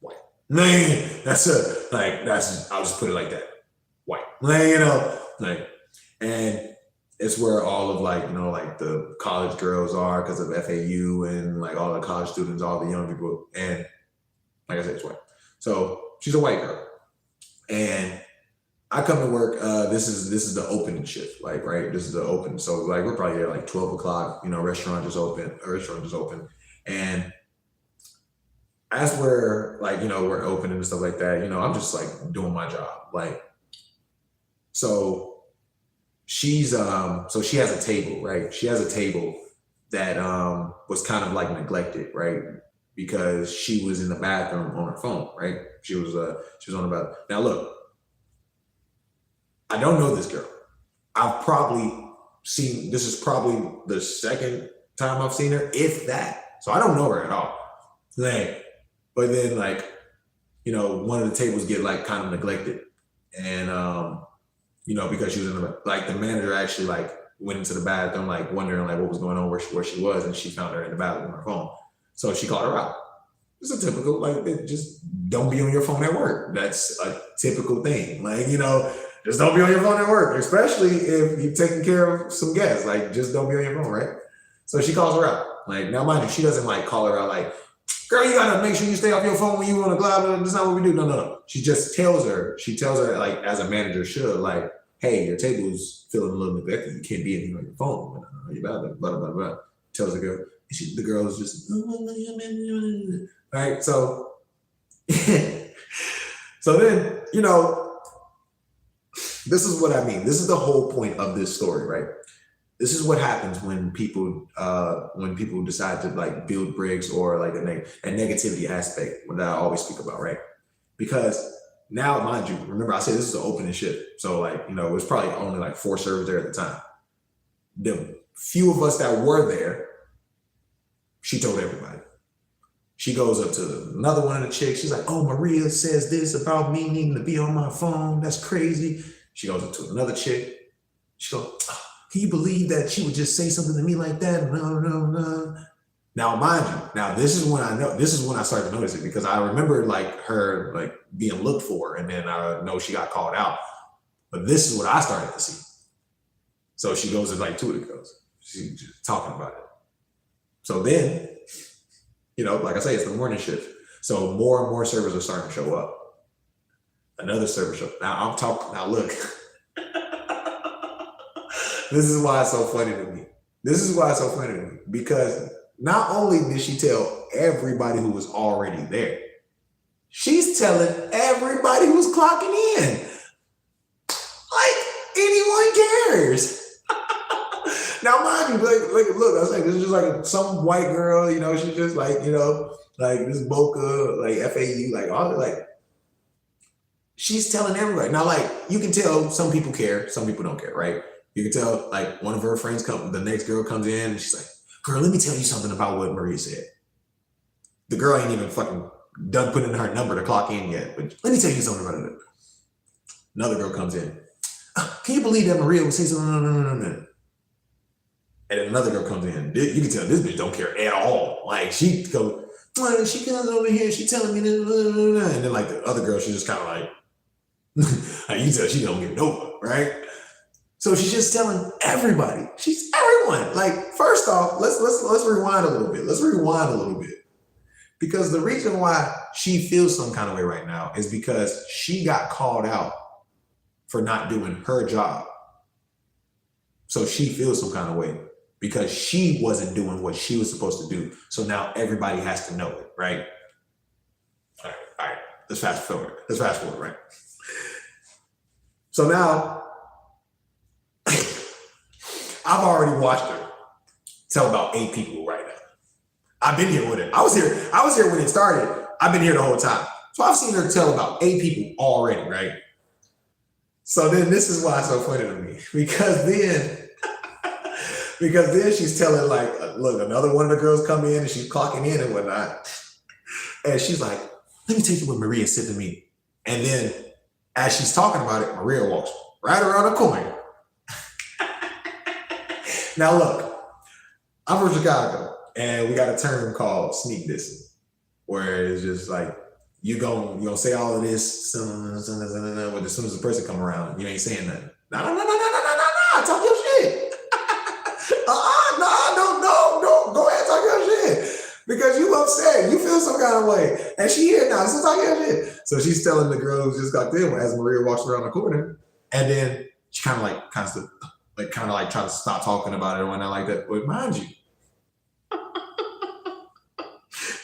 white. Man, I'll just put it like that. White. Like, you know, like, and it's where all of like, you know, like the college girls are because of FAU and like all the college students, all the young people. And like I said, it's white. So she's a white girl. And I come to work. This is the opening shift, like, right. This is the open. So like we're probably there like 12 o'clock. You know, restaurant just open, and as we're like, you know, we're open and stuff like that. You know, I'm just like doing my job. Like, so she's so she has a table, right? She has a table that was kind of like neglected, right? Because she was in the bathroom on her phone, right? She was on the bathroom. Now look. I don't know this girl. I've probably seen, this is probably the second time I've seen her, if that. So I don't know her at all. Like, but then like, you know, one of the tables get like kind of neglected. And, you know, because she was in the, like the manager actually like went into the bathroom, like wondering like what was going on, where she was. And she found her in the bathroom on her phone. So she called her out. It's a typical, like, just don't be on your phone at work. That's a typical thing. Like, you know, just don't be on your phone at work, especially if you're taking care of some guests. Like, just don't be on your phone, right? So she calls her out. Like, now mind you, she doesn't like call her out like, girl, you gotta make sure you stay off your phone when you want to go out. That's not what we do. No. She just tells her, like, as a manager should, like, hey, your table is feeling a little neglected. You can't be in here on your phone. Blah, blah, blah, blah. Tells the girl. And the girl is just, right? So, so then, you know, this is what I mean. This is the whole point of this story, right? This is what happens when people decide to like build bricks or like a negativity aspect that I always speak about, right? Because now, mind you, remember I said this is an opening shift. So like, you know, it was probably only like 4 servers there at the time. The few of us that were there, she told everybody. She goes up to another one of the chicks. She's like, oh, Maria says this about me needing to be on my phone. That's crazy. She goes up to another chick. She goes, oh, can you believe that she would just say something to me like that? No. Now, mind you, now this is when I started to notice it, because I remember like her like being looked for, and then I know she got called out. But this is what I started to see. So she goes to like 2 of the girls. She's just talking about it. So then, you know, like I say, it's the morning shift. So more and more servers are starting to show up. Another server show. Now look. This is why it's so funny to me. Because not only did she tell everybody who was already there, she's telling everybody who's clocking in. Like anyone cares. Now, mind you, look, I was like, this is just like some white girl, you know, she's just like, you know, like this Boca, like FAU, like all like, she's telling everybody. Now, like, you can tell some people care, some people don't care, right? You can tell, like, one of her friends the next girl comes in and she's like, girl, let me tell you something about what Maria said. The girl ain't even fucking done putting her number to clock in yet, but let me tell you something about it. Another girl comes in. Can you believe that Maria would say something? No. And then another girl comes in. You can tell this bitch don't care at all. Like, she goes, well, she comes over here, she telling me this, and then like the other girl, she's just kind of like, you tell she don't get no, right? So she's just telling everybody. She's everyone. Like, first off, let's rewind a little bit. Because the reason why she feels some kind of way right now is because she got called out for not doing her job. So she feels some kind of way because she wasn't doing what she was supposed to do. So now everybody has to know it, right? All right. Let's fast forward, right? So now, I've already watched her tell about 8 people right now. I've been here with it. I was here when it started. I've been here the whole time. So I've seen her tell about 8 people already, right? So then this is why it's so funny to me. Because then she's telling like, look, another one of the girls come in and she's clocking in and whatnot. And she's like, let me take you where Maria said to me. And then as she's talking about it, Maria walks right around the corner. Now look, I'm from Chicago and we got a term called sneak dissing, where it's just like, you gonna say all of this, but as soon as the person come around, you ain't saying nothing. No, talk your shit. No, go ahead, talk your shit. Because you upset, you feel some kind of way. And she here now, so talk your shit. So she's telling the girl who's just got there as Maria walks around the corner, and then she kind of trying to stop talking about it or whatnot like that. But mind you,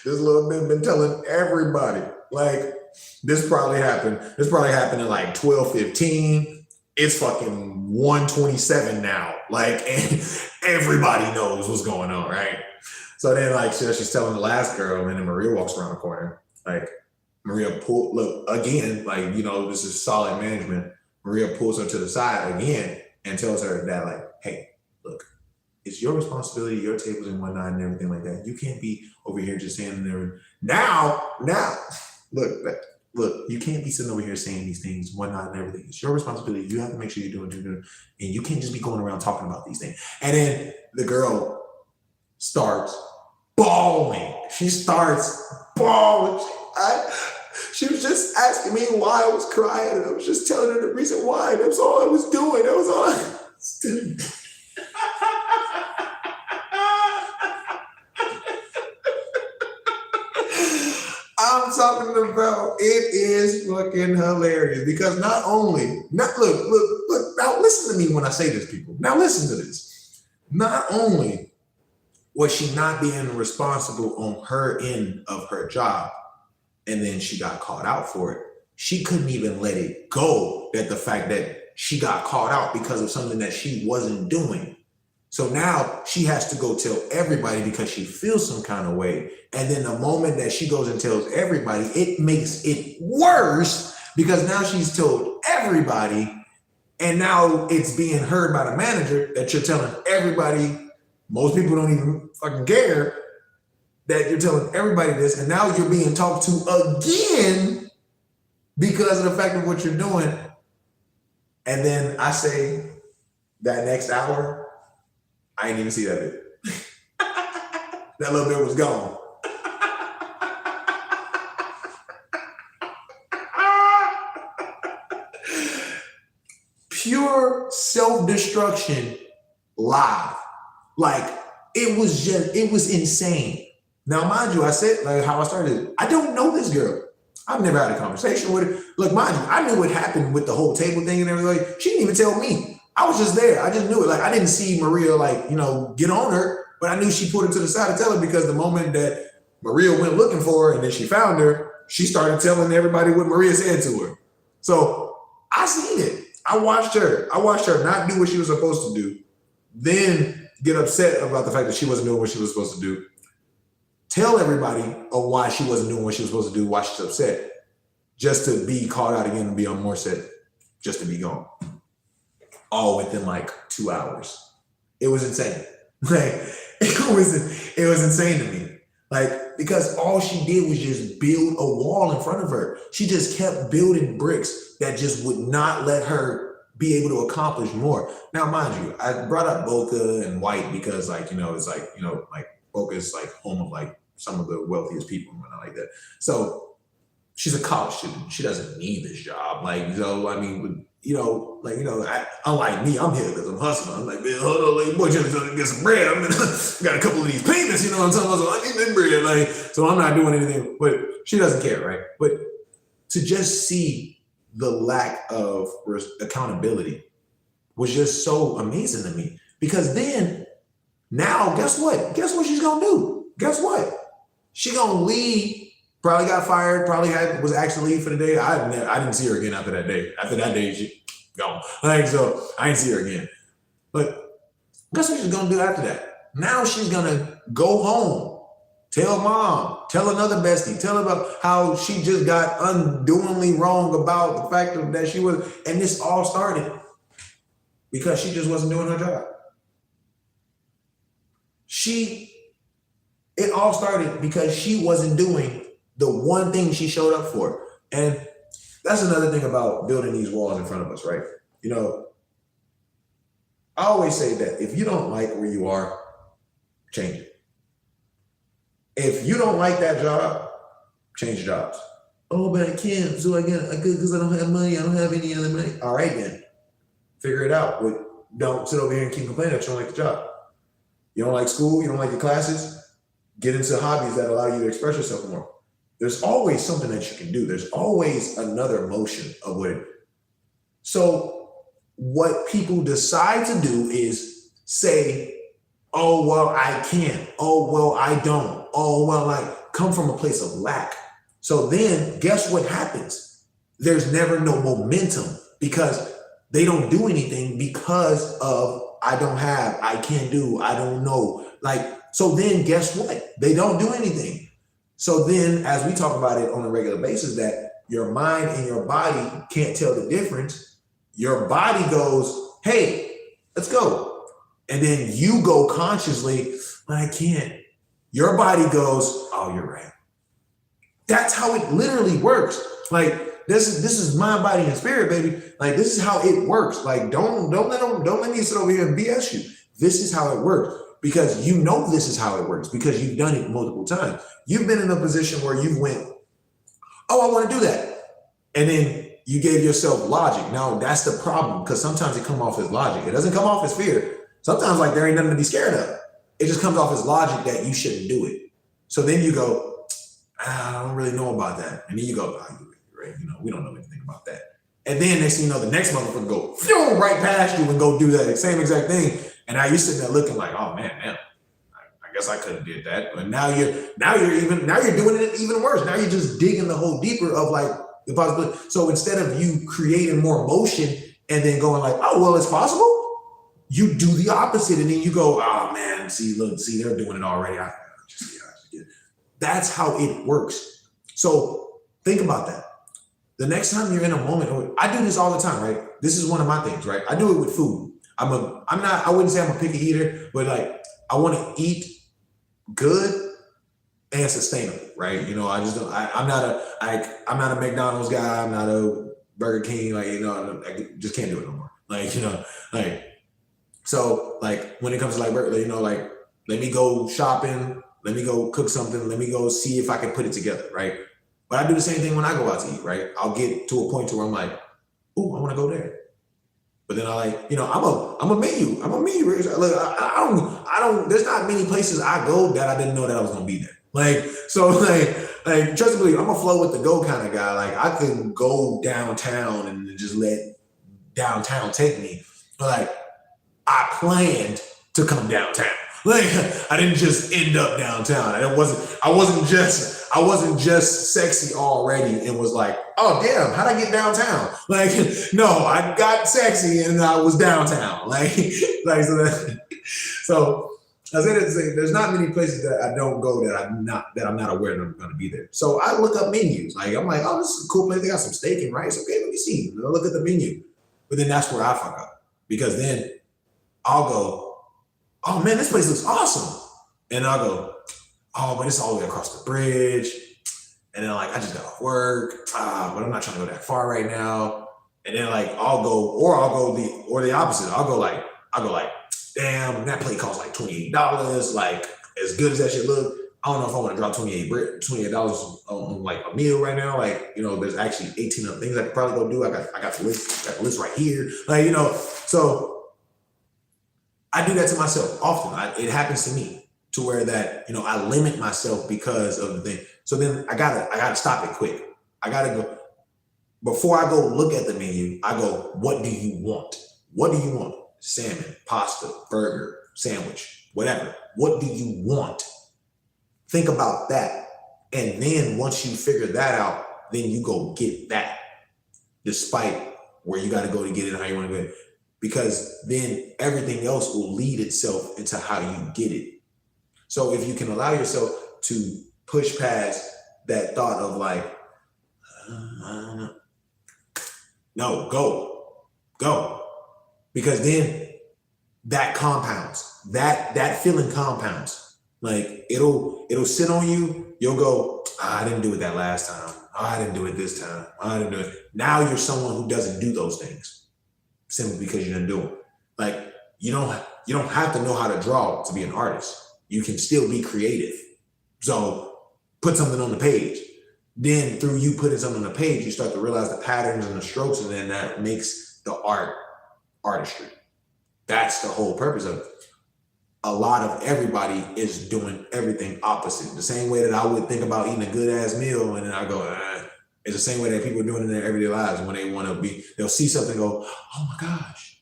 this little bit been telling everybody, like, this probably happened in like 12:15. It's fucking 1:27 now. Like, and everybody knows what's going on, right? So then, like, she's telling the last girl, and then Maria walks around the corner. Like, Maria look again, like, you know, this is solid management. Maria pulls her to the side again and tells her that, like, hey, look, it's your responsibility, your tables and whatnot and everything like that. You can't be over here just standing there. Now, look, you can't be sitting over here saying these things, whatnot and everything. It's your responsibility. You have to make sure you're doing, and you can't just be going around talking about these things. And then the girl starts bawling. She starts bawling. She was just asking me why I was crying, and I was just telling her the reason why. That was all I was doing. That was all I was doing. I'm talking about, it is fucking hilarious because look, now listen to me when I say this, people. Now listen to this. Not only was she not being responsible on her end of her job, and then she got caught out for it, she couldn't even let it go, that the fact that she got caught out because of something that she wasn't doing. So now she has to go tell everybody because she feels some kind of way. And then the moment that she goes and tells everybody, it makes it worse because now she's told everybody, and now it's being heard by the manager that you're telling everybody. Most people don't even fucking care that you're telling everybody this, and now you're being talked to again because of the fact of what you're doing. And then I say that next hour, I ain't even see that bit. That little bit was gone. Pure self-destruction live. Like, it was insane. Now, mind you, I said, like how I started, I don't know this girl. I've never had a conversation with her. Look, mind you, I knew what happened with the whole table thing and everything. She didn't even tell me. I was just there. I just knew it. Like, I didn't see Maria, like, you know, get on her, but I knew she put her to the side to tell her because the moment that Maria went looking for her and then she found her, she started telling everybody what Maria said to her. So I seen it. I watched her not do what she was supposed to do, then get upset about the fact that she wasn't doing what she was supposed to do, tell everybody of why she wasn't doing what she was supposed to do, why she's upset, just to be called out again and be on more set, just to be gone. All within like 2 hours. It was insane. Like, it was insane to me. Like, because all she did was just build a wall in front of her. She just kept building bricks that just would not let her be able to accomplish more. Now, mind you, I brought up Boca and White because, like, you know, it's like, you know, like Boca is like home of like some of the wealthiest people and whatnot like that. So she's a college student. She doesn't need this job. Like, so, I mean, unlike me, I'm here because I'm hustling. I'm like, man, hold on, like, boy, just to get some bread. I mean, got a couple of these payments, you know what I'm talking about? So I need this bread. Like, so I'm not doing anything, but she doesn't care, right? But to just see the lack of accountability was just so amazing to me. Because then, now, guess what? Guess what she's gonna do? Guess what? She gonna leave. Probably got fired, was actually leave for the day. I didn't see her again after that day. After that day, she gone. Like, so I didn't see her again. But Guess what she's gonna do after that? Now she's gonna go home, tell mom, tell another bestie, tell her about how she just got undoingly wrong about the fact that she was, and this all started because she just wasn't doing her job. It all started because she wasn't doing the one thing she showed up for. And that's another thing about building these walls in front of us, right? You know, I always say that if you don't like where you are, change it. If you don't like that job, change jobs. Oh, but I can't. So I could because I don't have money. I don't have any other money. All right, then. Figure it out. But don't sit over here and keep complaining that you don't like the job. You don't like school. You don't like your classes. Get into hobbies that allow you to express yourself more. There's always something that you can do. There's always another motion of what it is. So what people decide to do is say, oh, well, I can't. Oh, well, I don't. Oh, well, I come from a place of lack. So then guess what happens? There's never no momentum because they don't do anything because of I don't have, I can't do, I don't know. So then guess what? They don't do anything. So then as we talk about it on a regular basis, that your mind and your body can't tell the difference. Your body goes, hey, let's go. And then you go consciously, but I can't. Your body goes, oh, you're right. That's how it literally works. Like this is mind, body, and spirit, baby. Like this is how it works. Like don't let me sit over here and BS you. This is how it works because you know this is how it works because you've done it multiple times. You've been in a position where you went, oh, I want to do that, and then you gave yourself logic. Now that's the problem because sometimes it comes off as logic. It doesn't come off as fear. Sometimes like there ain't nothing to be scared of. It just comes off as logic that you shouldn't do it. So then you go, I don't really know about that. And then you go, oh, you're right. You know, we don't know anything about that. And then next thing you know, the next motherfucker go right past you and go do that same exact thing. And now you're sitting there looking like, oh man, I guess I could have did that. But now you're doing it even worse. Now you're just digging the hole deeper of like the possibility. So instead of you creating more motion and then going like, oh well, it's possible, you do the opposite, and then you go, oh man, see, they're doing it already. That's how it works. So think about that. The next time you're in a moment, I do this all the time, right? This is one of my things, right? I do it with food. I wouldn't say I'm a picky eater, but like I want to eat good and sustainable, right? You know, I just don't. I'm not a McDonald's guy. I'm not a Burger King. Like I just can't do it no more. Like so like when it comes to like like let me go shopping, let me go cook something, let me go see if I can put it together, right? But I do the same thing when I go out to eat, right? I'll get to a point to where I'm like, ooh, I want to go there. But then I'm a menu. Look, I don't, there's not many places I go that I didn't know that I was going to be there. Like, trust me, I'm a flow with the go kind of guy. Like I could go downtown and just let downtown take me. But like, I planned to come downtown. Like I didn't just end up downtown. I wasn't just sexy already and was like, oh damn, how'd I get downtown? Like, no, I got sexy and I was downtown. So I said to say there's not many places that I don't go that I'm not aware that I'm gonna be there. So I look up menus. Like I'm like, oh, this is a cool place. They got some steak and rice. Okay, let me see. I'll look at the menu. But then that's where I fuck up. Because then I'll go, oh man, this place looks awesome. And I'll go, oh, but it's all the way across the bridge. And then like, I just got off work, but I'm not trying to go that far right now. And then like, I'll go the opposite. I'll go like, damn, that plate costs like $28. Like as good as that shit look, I don't know if I want to drop $28 on like a meal right now. Like, there's actually 18 other things I could probably go do. I got the list right here. Like, so I do that to myself often. It happens to me to where that, I limit myself because of the thing. So then I gotta stop it quick. I gotta go, before I go look at the menu, I go, what do you want? What do you want? Salmon, pasta, burger, sandwich, whatever. What do you want? Think about that. And then once you figure that out, then you go get that, despite where you got to go to get it and how you want to get it. because then everything else will lead itself into how you get it. So if you can allow yourself to push past that thought of like, no, go. Because then that compounds, that feeling compounds. Like it'll sit on you. You'll go, I didn't do it that last time. I didn't do it this time. I didn't do it. Now you're someone who doesn't do those things simply because you didn't do them. Like you don't have to know how to draw to be an artist. You can still be creative. So put something on the page. Then through you putting something on the page, you start to realize the patterns and the strokes, and then that makes the artistry. That's the whole purpose of it. A lot of everybody is doing everything opposite. The same way that I would think about eating a good ass meal, and then I go, it's the same way that people are doing in their everyday lives when they want to be, they'll see something and go, oh my gosh.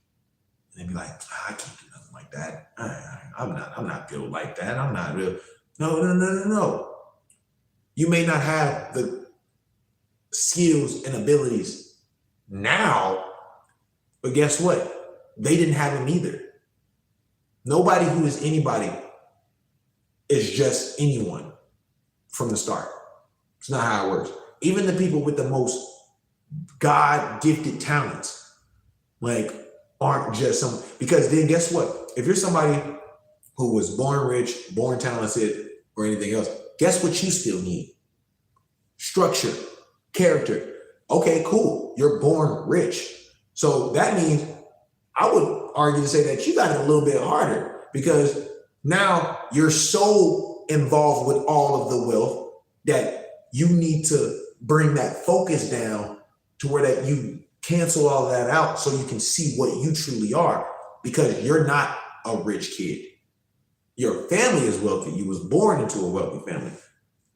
And they'll be like, I can't do nothing like that. I'm not built like that. I'm not real. No. You may not have the skills and abilities now, but guess what? They didn't have them either. Nobody who is anybody is just anyone from the start. It's not how it works. Even the people with the most God-gifted talents, like, aren't just some, because then guess what? If you're somebody who was born rich, born talented, or anything else, guess what you still need? Structure, character. Okay, cool. You're born rich. So that means I would argue to say that you got it a little bit harder, because now you're so involved with all of the wealth that you need to bring that focus down to where that you cancel all of that out so you can see what you truly are, because you're not a rich kid. Your family is wealthy. You was born into a wealthy family.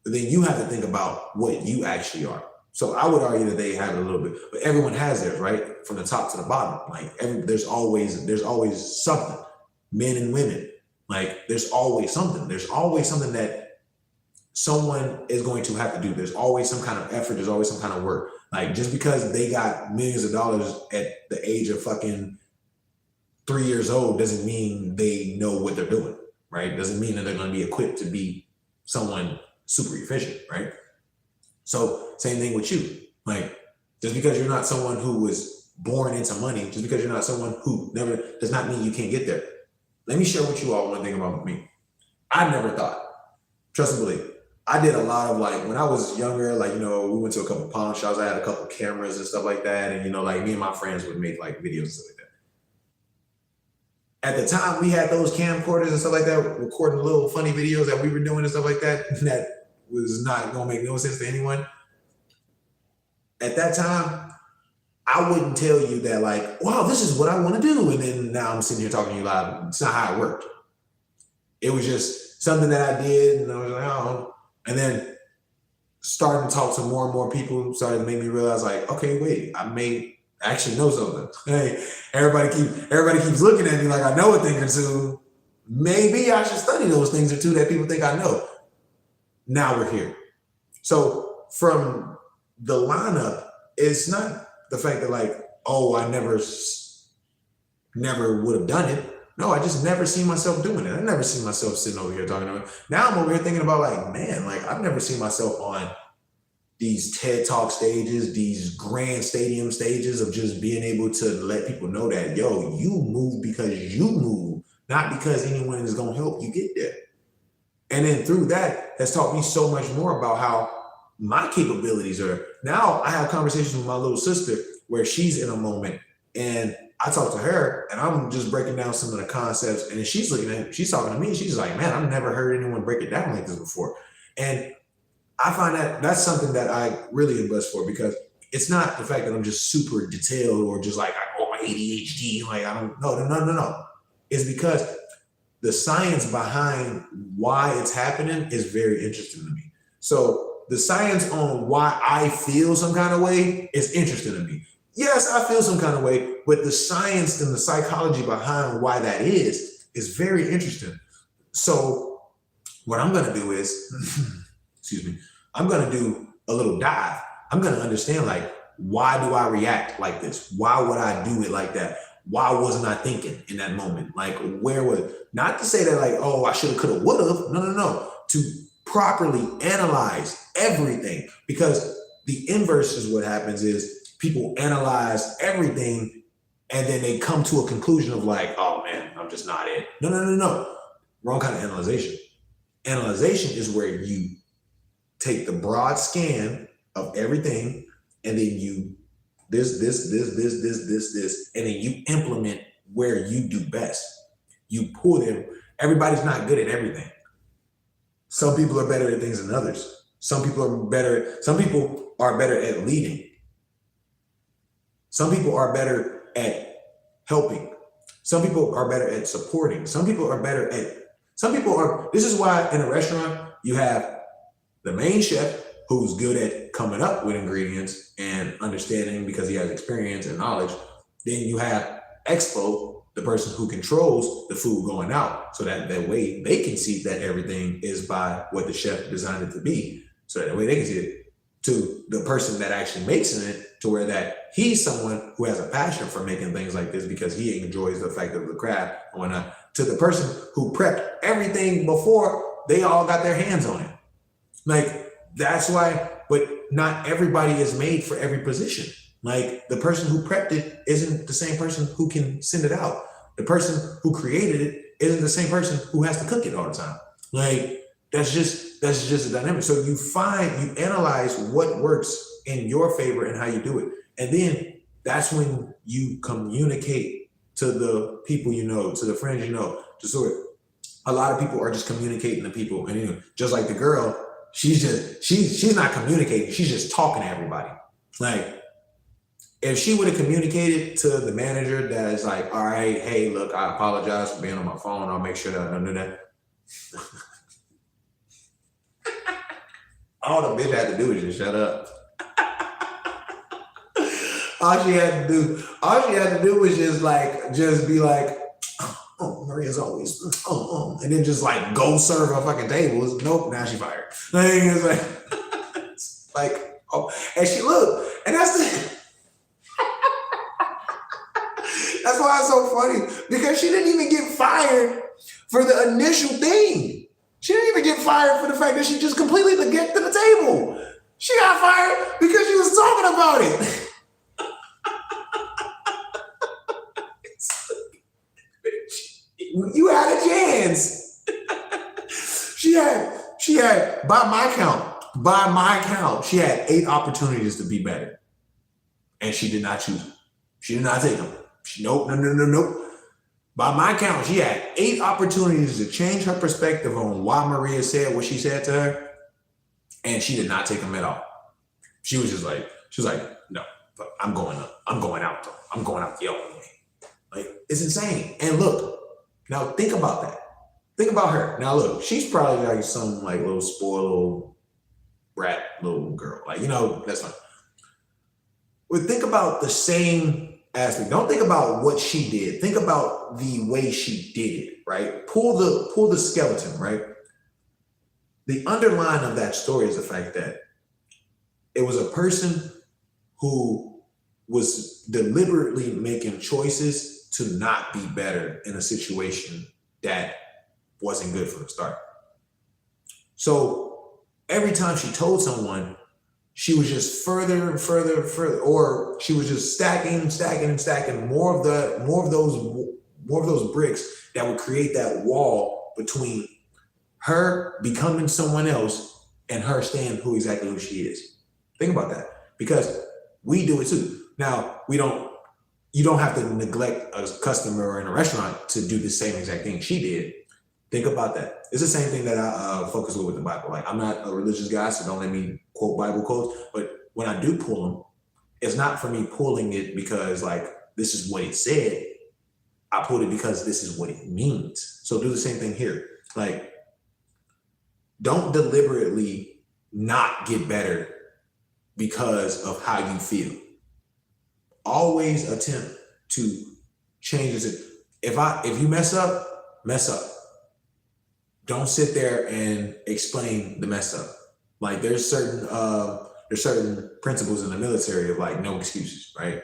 But then you have to think about what you actually are. So I would argue that they have it a little bit, but everyone has theirs, right? From the top to the bottom. Like there's always something. Men and women. Like there's always something. There's always something that someone is going to have to do. There's always some kind of effort. There's always some kind of work. Like just because they got millions of dollars at the age of fucking 3 years old doesn't mean they know what they're doing, right? Doesn't mean that they're going to be equipped to be someone super efficient, right? So same thing with you. Like just because you're not someone who was born into money, just because you're not someone who never, does not mean you can't get there. Let me share with you all one thing about me. I never thought, trust and believe, I did a lot of like, when I was younger, like, you know, we went to a couple pawn shops. I had a couple cameras and stuff like that. And, you know, like me and my friends would make like videos and stuff like that. At the time we had those camcorders and stuff like that, recording little funny videos that we were doing and stuff like that, that was not going to make no sense to anyone. At that time, I wouldn't tell you that like, wow, this is what I want to do. And then now I'm sitting here talking to you live. It's not how it worked. It was just something that I did. And I was like, oh. And then starting to talk to more and more people started to make me realize like, okay, wait, I may actually know something. Hey, everybody keeps looking at me like I know a thing or two. Maybe I should study those things or two that people think I know. Now we're here. So from the lineup, it's not the fact that like, oh, I never would have done it. No, I just never seen myself doing it. I never seen myself sitting over here talking about it. Now I'm over here thinking about like, man, like I've never seen myself on these TED Talk stages, these grand stadium stages of just being able to let people know that, yo, you move because you move, not because anyone is going to help you get there. And then through that has taught me so much more about how my capabilities are. Now I have conversations with my little sister where she's in a moment and I talk to her and I'm just breaking down some of the concepts, and then she's talking to me. She's like, man, I've never heard anyone break it down like this before. And I find that that's something that I really am blessed for, because it's not the fact that I'm just super detailed or just like, oh, my ADHD. Like, I don't, no. It's because the science behind why it's happening is very interesting to me. So the science on why I feel some kind of way is interesting to me. Yes, I feel some kind of way, but the science and the psychology behind why that is very interesting. So what I'm going to do is, excuse me, I'm going to do a little dive. I'm going to understand, like, why do I react like this? Why would I do it like that? why wasn't I thinking in that moment? Like, where was, not to say that like, oh, I should have, could have, would have. No. To properly analyze everything, because the inverse is what happens is people analyze everything and then they come to a conclusion of like, oh man, I'm just not it. No. Wrong kind of analyzation. Analyzation is where you take the broad scan of everything and then you this, and then you implement where you do best. You pull them. Everybody's not good at everything. Some people are better at things than others. Some people are better at leading. Some people are better at helping. Some people are better at supporting. This is why in a restaurant, you have the main chef who's good at coming up with ingredients and understanding because he has experience and knowledge. Then you have Expo, the person who controls the food going out, so that way they can see that everything is by what the chef designed it to be. So that way they can see it, to the person that actually makes it, to where that he's someone who has a passion for making things like this because he enjoys the effect of the craft and whatnot, to the person who prepped everything before they all got their hands on it. Like, that's why, but not everybody is made for every position. Like, the person who prepped it isn't the same person who can send it out. The person who created it isn't the same person who has to cook it all the time. Like, that's just a dynamic. So you analyze what works in your favor and how you do it. And then that's when you communicate to the people you know, to the friends you know, to sort of, a lot of people are just communicating to people. And you know, just like the girl, she's not communicating, she's just talking to everybody. Like, if she would have communicated to the manager that is like, all right, hey, look, I apologize for being on my phone. I'll make sure that I don't do that. All the bitch had to do was just shut up. All she had to do was just be like, oh, Maria's always, and then just like go serve her fucking tables. Nope, now she fired. It's like, oh, and she looked, and that's why it's so funny, because she didn't even get fired for the initial thing. She didn't even get fired for the fact that she just completely neglected the table. She got fired because she was talking about it. You had a chance. She had, by my count, she had 8 opportunities to be better. And she did not choose them. She did not take them. Nope. By my count, she had 8 opportunities to change her perspective on why Maria said what she said to her, and she did not take them at all. She was like, no, I'm going up. I'm going out though. I'm going out the open way. Like, it's insane. And look, now think about that. Think about her. Now look, she's probably like some like little spoiled little brat little girl. Like, you know, that's fine. But think about the same aspect. Don't think about what she did. Think about the way she did it, right? Pull the skeleton, right? The underline of that story is the fact that it was a person who was deliberately making choices to not be better in a situation that wasn't good from the start. So every time she told someone, she was just further and further, or she was just stacking more of those bricks that would create that wall between her becoming someone else and her staying who she is. Think about that, because we do it too. Now, you don't have to neglect a customer in a restaurant to do the same exact thing she did. Think about that. It's the same thing that I focus with the Bible. Like, I'm not a religious guy, so don't let me quote Bible quotes. But when I do pull them, it's not for me pulling it because like this is what it said. I pulled it because this is what it means. So do the same thing here. Like, don't deliberately not get better because of how you feel. Always attempt to change it. If you mess up. Don't sit there and explain the mess up. Like, there's certain principles in the military of like no excuses, right?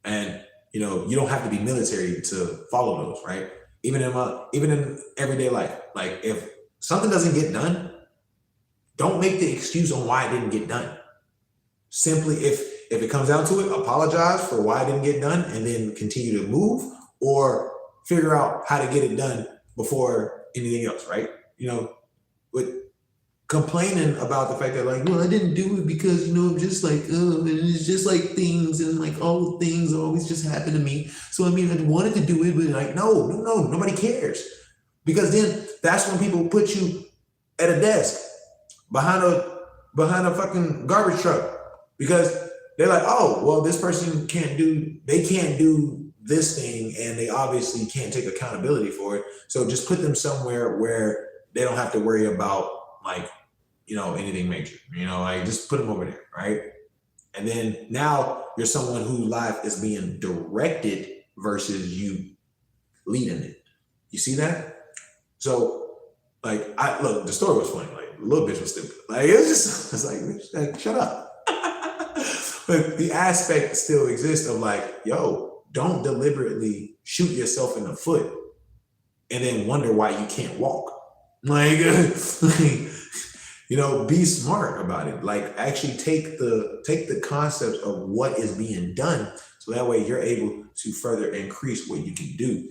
And you know, you don't have to be military to follow those, right? Even in everyday life, like if something doesn't get done, don't make the excuse on why it didn't get done. Simply, if it comes down to it, apologize for why it didn't get done, and then continue to move, or figure out how to get it done before anything else, right? You know, with complaining about the fact that like, well, I didn't do it because, you know, just like, and it's just like things, and like all the things always just happen to me. So I mean, I wanted to do it, but like, no, nobody cares. Because then that's when people put you at a desk behind a fucking garbage truck, because they're like, oh, well, this person can't do this thing, and they obviously can't take accountability for it. So just put them somewhere where they don't have to worry about like, you know, anything major, you know, like just put them over there, right? And then now you're someone whose life is being directed versus you leading it. You see that? So like, look, the story was funny. Like, the little bitch was stupid. Like, it's like, shut up. But the aspect still exists of like, yo, don't deliberately shoot yourself in the foot and then wonder why you can't walk. Like, you know, be smart about it. Like, actually take the concept of what is being done, so that way you're able to further increase what you can do.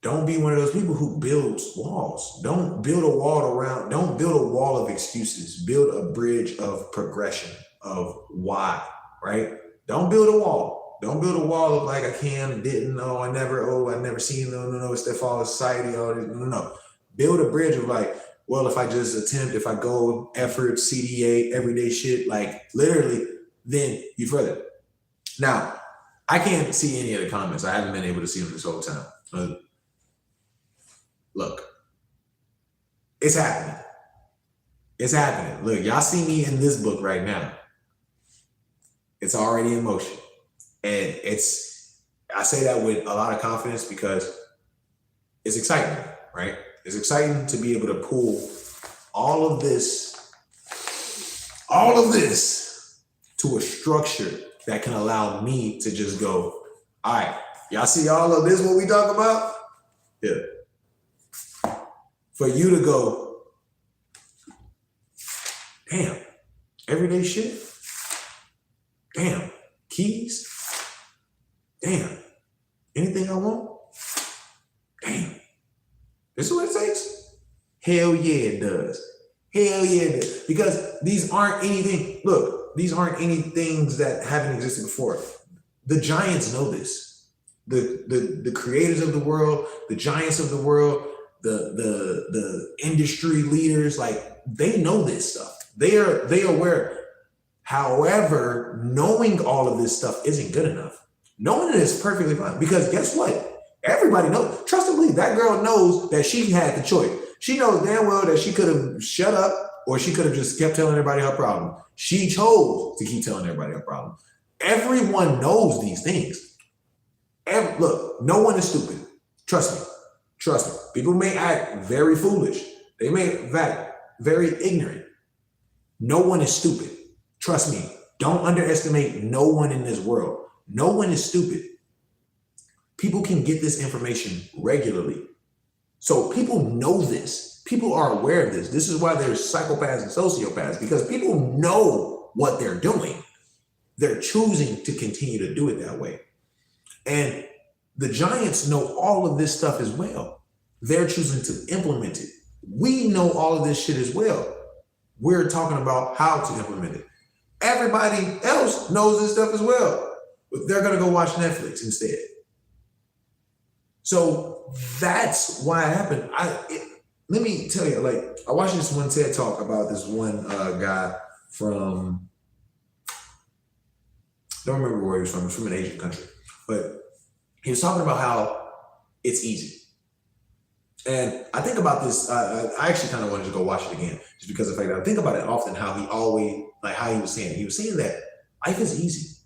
Don't be one of those people who builds walls. Don't build a wall of excuses. Build a bridge of progression of why, right? Don't build a wall. Don't build a wall of like, I can, didn't, I never seen, no, it's the fall of society, no. Build a bridge of like, well, if I just attempt, if I go effort, CDA, everyday shit, like literally, then you further. Now, I can't see any of the comments. I haven't been able to see them this whole time. Look, it's happening. It's happening. Look, y'all see me in this book right now. It's already in motion. And I say that with a lot of confidence because it's exciting, right? It's exciting to be able to pull all of this to a structure that can allow me to just go, all right, y'all see all of this, what we talk about? Yeah. For you to go, damn, everyday shit? Damn, keys? Damn, anything I want? Damn, this is what it takes? Hell yeah, it does. Hell yeah, it does. Because these aren't anything that haven't existed before. The giants know this. The creators of the world, the giants of the world, the industry leaders, like they know this stuff. They are aware. However, knowing all of this stuff isn't good enough. Knowing it is perfectly fine, because guess what? Everybody knows. Trust and believe, that girl knows that she had the choice. She knows damn well that she could have shut up, or she could have just kept telling everybody her problem. She chose to keep telling everybody her problem. Everyone knows these things. Look, no one is stupid. Trust me. People may act very foolish. They may act very ignorant. No one is stupid. Trust me. Don't underestimate no one in this world. No one is stupid. People can get this information regularly. So people know this. People are aware of this. This is why there's psychopaths and sociopaths, because people know what they're doing. They're choosing to continue to do it that way. And the giants know all of this stuff as well. They're choosing to implement it. We know all of this shit as well. We're talking about how to implement it. Everybody else knows this stuff as well, but they're going to go watch Netflix instead. So that's why it happened. Let me tell you, like, I watched this one TED talk about this one guy from, don't remember where he was from. He's from an Asian country, but he was talking about how it's easy. And I think about this, I actually kind of wanted to go watch it again, just because of the fact that I think about it often, how he was saying that life is easy.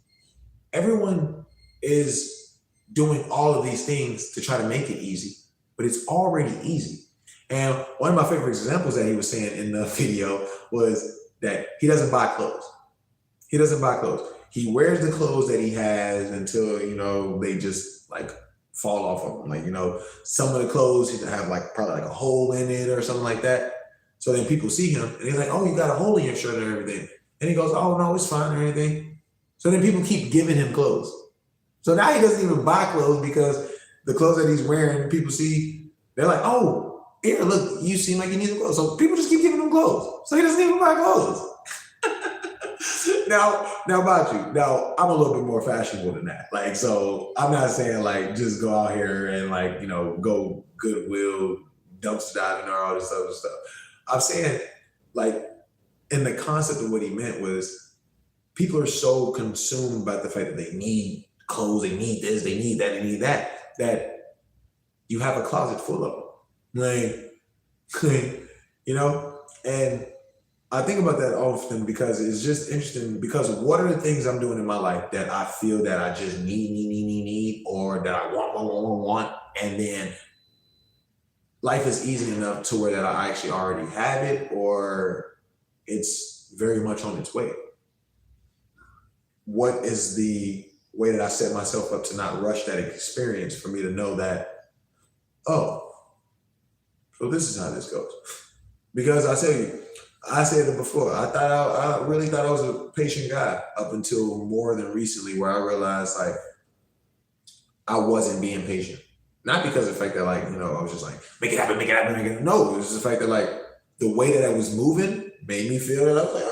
Everyone is doing all of these things to try to make it easy, but it's already easy. And one of my favorite examples that he was saying in the video was that he doesn't buy clothes. He he wears the clothes that he has until, they just like fall off of him. Like, some of the clothes have like probably like a hole in it or something like that. So then people see him and they're like, oh, you got a hole in your shirt and everything. And he goes, oh, no, it's fine or anything. So then people keep giving him clothes. So now he doesn't even buy clothes because the clothes that he's wearing, people see, they're like, oh, here, look, you seem like you need some clothes. So people just keep giving him clothes. So he doesn't even buy clothes. Now about you. Now, I'm a little bit more fashionable than that. Like, so I'm not saying like just go out here and like, go Goodwill, dumpster diving, or all this other stuff. I'm saying like in the concept of what he meant was people are so consumed by the fact that they need clothes, they need this, they need that, they need that you have a closet full of them. Like, and I think about that often because it's just interesting because what are the things I'm doing in my life that I feel that I just need, or that I want, and then life is easy enough to where that I actually already have it, or it's very much on its way. What is the way that I set myself up to not rush that experience for me to know that, oh, so this is how this goes? Because I tell you, I said it before. I really thought I was a patient guy up until more than recently, where I realized like I wasn't being patient. Not because of the fact that like, I was just like, make it happen, make it happen, make it happen. No, it was just the fact that like the way that I was moving made me feel that I was like,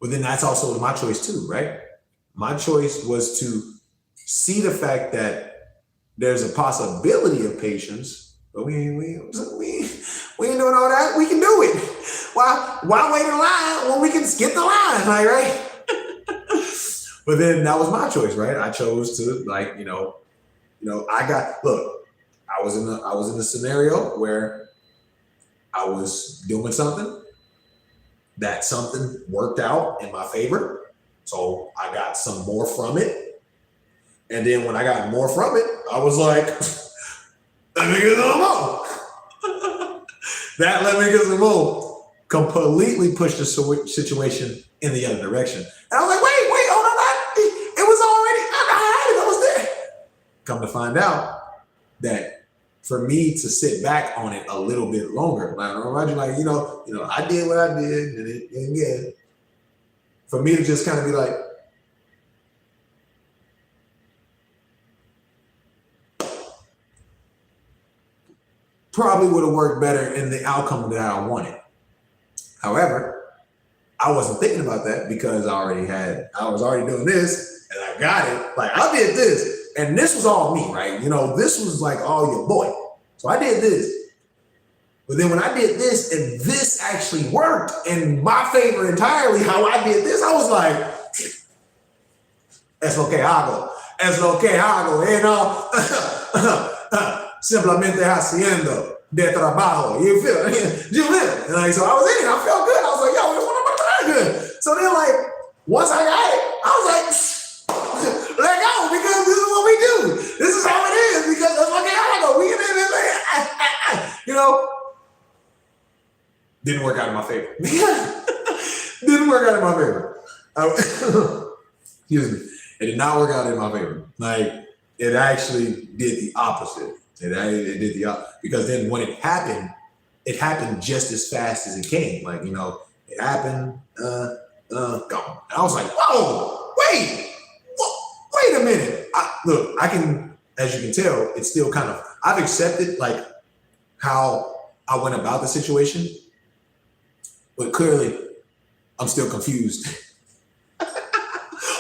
but then that's also my choice too, right? My choice was to see the fact that there's a possibility of patience, but we ain't doing all that. We can do it. Why wait in line when we can skip the line, like, right? But then that was my choice, right? I chose to like, I was in a scenario where I was doing something. That something worked out in my favor. So I got some more from it. And then when I got more from it, I was like, let me get some more. That let me get some more completely pushed the situation in the other direction. And I was like, wait, hold on. It was already, I was there. Come to find out that for me to sit back on it a little bit longer, like, imagine like, I did what I did and again, for me to just kind of be like, probably would have worked better in the outcome that I wanted. However, I wasn't thinking about that because I was already doing this and I got it. Like I did this and this was all me, right? This was like all your boy. So I did this. But then when I did this and this actually worked in my favor entirely, how I did this, I was like, es lo que hago, simplemente haciendo de trabajo. You feel? And like, so I was in it, I felt good. I was like, yo, what good. So then like, once I got it, I was like, let go, because this is what we do. This is how it is, because that's what I go. We can didn't work out in my favor. Didn't work out in my favor. Excuse me. It did not work out in my favor. Like, it actually did the opposite. It did the opposite. Because then when it happened just as fast as it came. Like, it happened, gone. And I was like, whoa, wait a minute. I can, as you can tell, it's still kind of, I've accepted like how I went about the situation, but clearly I'm still confused.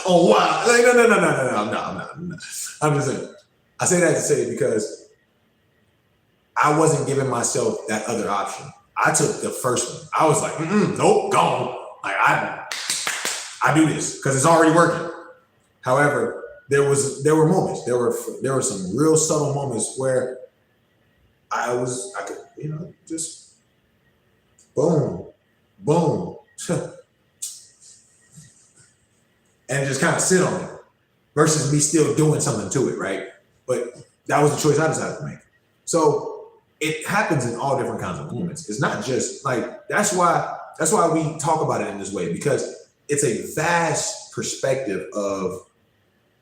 Oh, wow. Like, no, I'm not. I'm just saying, I say that to say it because I wasn't giving myself that other option. I took the first one. I was like, nope, gone. Like I do this because it's already working. However, there were moments. There were some real subtle moments where I could, just boom, and just kind of sit on it versus me still doing something to it, right? But that was the choice I decided to make. So it happens in all different kinds of moments. It's not just like, that's why we talk about it in this way, because it's a vast perspective of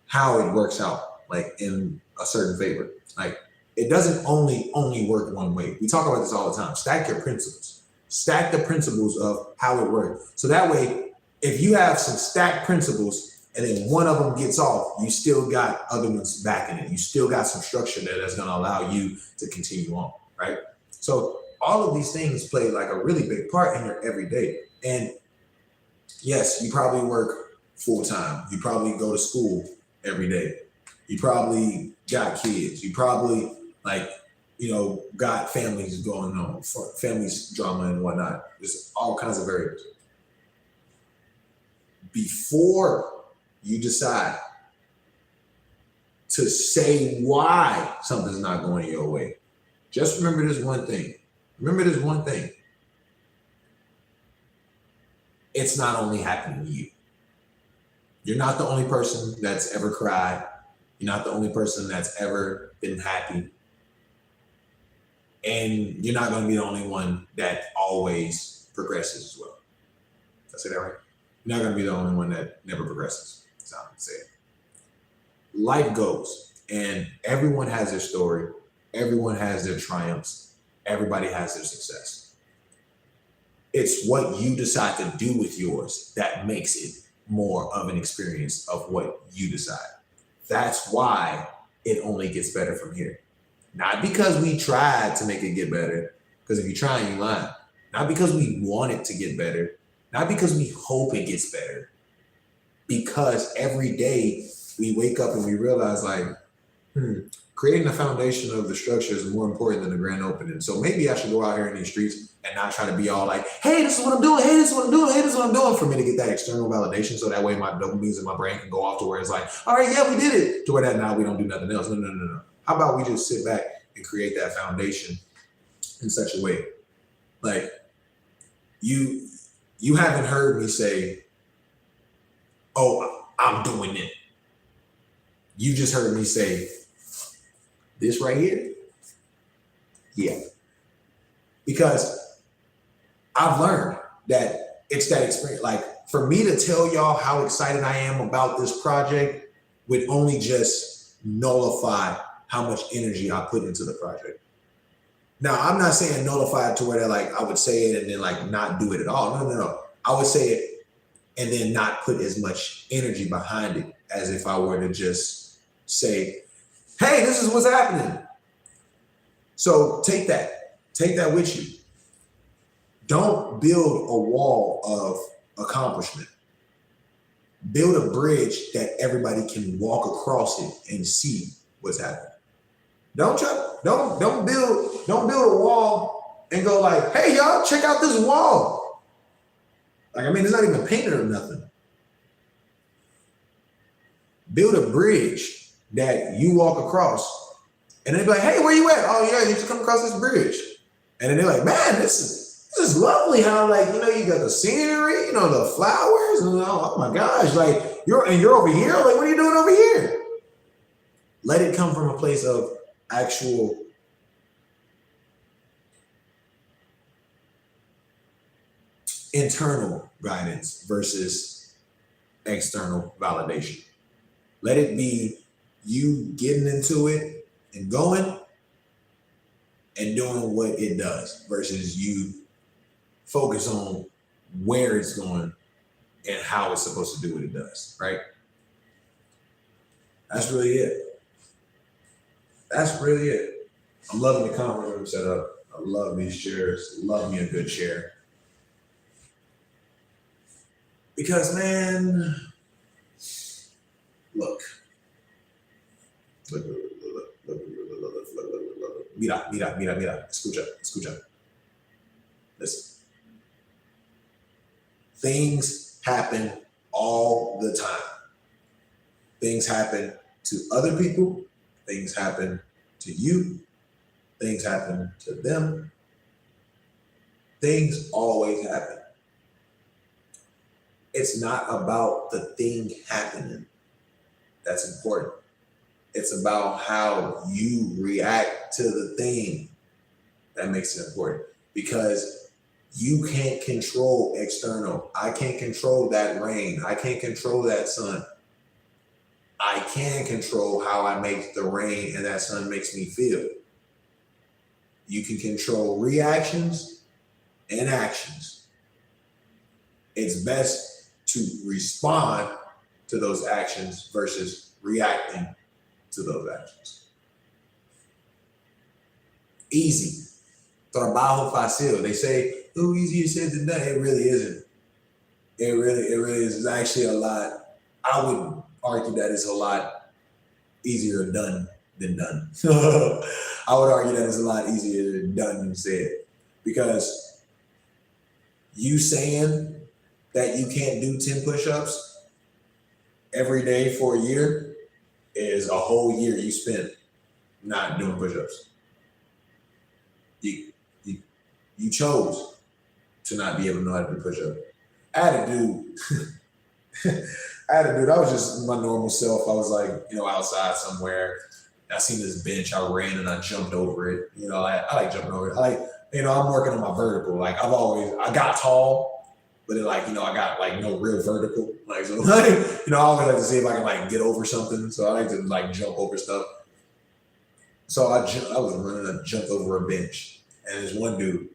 how it works out, like in a certain favor. Like it doesn't only work one way. We talk about this all the time. Stack your principles. Stack the principles of how it works. So that way, if you have some stacked principles and then one of them gets off, you still got other ones backing it. You still got some structure there that's going to allow you to continue on, right? So all of these things play like a really big part in your everyday. And yes, you probably work full time. You probably go to school every day. You probably got kids. You probably got families going on, families drama and whatnot. There's all kinds of variables. Before you decide to say why something's not going your way, just remember this one thing. It's not only happening to you. You're not the only person that's ever cried. You're not the only person that's ever been happy. And you're not going to be the only one that always progresses as well. Did I say that right? You're not going to be the only one that never progresses. That's how I'm going to say it. Life goes, and everyone has their story. Everyone has their triumphs. Everybody has their success. It's what you decide to do with yours that makes it more of an experience of what you decide. That's why it only gets better from here. Not because we tried to make it get better, because if you try, you lying. Not because we want it to get better. Not because we hope it gets better. Because every day we wake up and we realize like, creating a foundation of the structure is more important than the grand opening. So maybe I should go out here in these streets and not try to be all like, hey, this is what I'm doing. Hey, this is what I'm doing. Hey, this is what I'm doing, for me to get that external validation. So that way my dopamines in my brain can go off to where it's like, all right, yeah, we did it. To where that now we don't do nothing else. No. How about we just sit back and create that foundation in such a way? Like you haven't heard me say, oh, I'm doing it. You just heard me say, this right here? Yeah. Because I've learned that it's that experience. Like for me to tell y'all how excited I am about this project would only just nullify how much energy I put into the project. Now, I'm not saying nullify it to where they're like, I would say it and then like not do it at all. No. I would say it and then not put as much energy behind it as if I were to just say, hey, this is what's happening. So take that with you. Don't build a wall of accomplishment. Build a bridge that everybody can walk across it and see what's happening. Don't build a wall and go like, hey y'all, check out this wall. Like, I mean, it's not even painted or nothing. Build a bridge that you walk across and they're like, hey, where you at? Oh yeah, you just come across this bridge. And then they're like, man, this is lovely how like, you got the scenery, the flowers, and oh my gosh, like you're over here, like what are you doing over here? Let it come from a place of actual internal guidance versus external validation. Let it be you getting into it and going and doing what it does versus you focus on where it's going and how it's supposed to do what it does, right? That's really it. I'm loving the conference room setup. I love these chairs. Love me a good chair. Because, man, look. Mira. Escucha. Listen. Things happen all the time. Things happen to other people. Things happen to you. Things happen to them. Things always happen. It's not about the thing happening. That's important. It's about how you react to the thing that makes it important. Because You can't control external. I can't control that rain. I can't control that sun. I can control how I make the rain and that sun makes me feel. You can control reactions and actions. It's best to respond to those actions versus reacting to those actions. Easy. Trabajo fácil. They say, oh, easier said than done. It really isn't. It really is. It's actually a lot. I would argue that it's a lot easier done than done. I would argue that it's a lot easier done than said. Because you saying that you can't do 10 push-ups every day for a year is a whole year you spent not doing push-ups. You chose to not be able to know how to do push-ups. I had a dude. I was just my normal self. I was like, outside somewhere. I seen this bench. I ran and I jumped over it. I like jumping over it. I'm working on my vertical. Like I got tall, but I got like no real vertical. I always like to see if I can get over something. So I like to jump over stuff. So I was running and jumped over a bench. And this one dude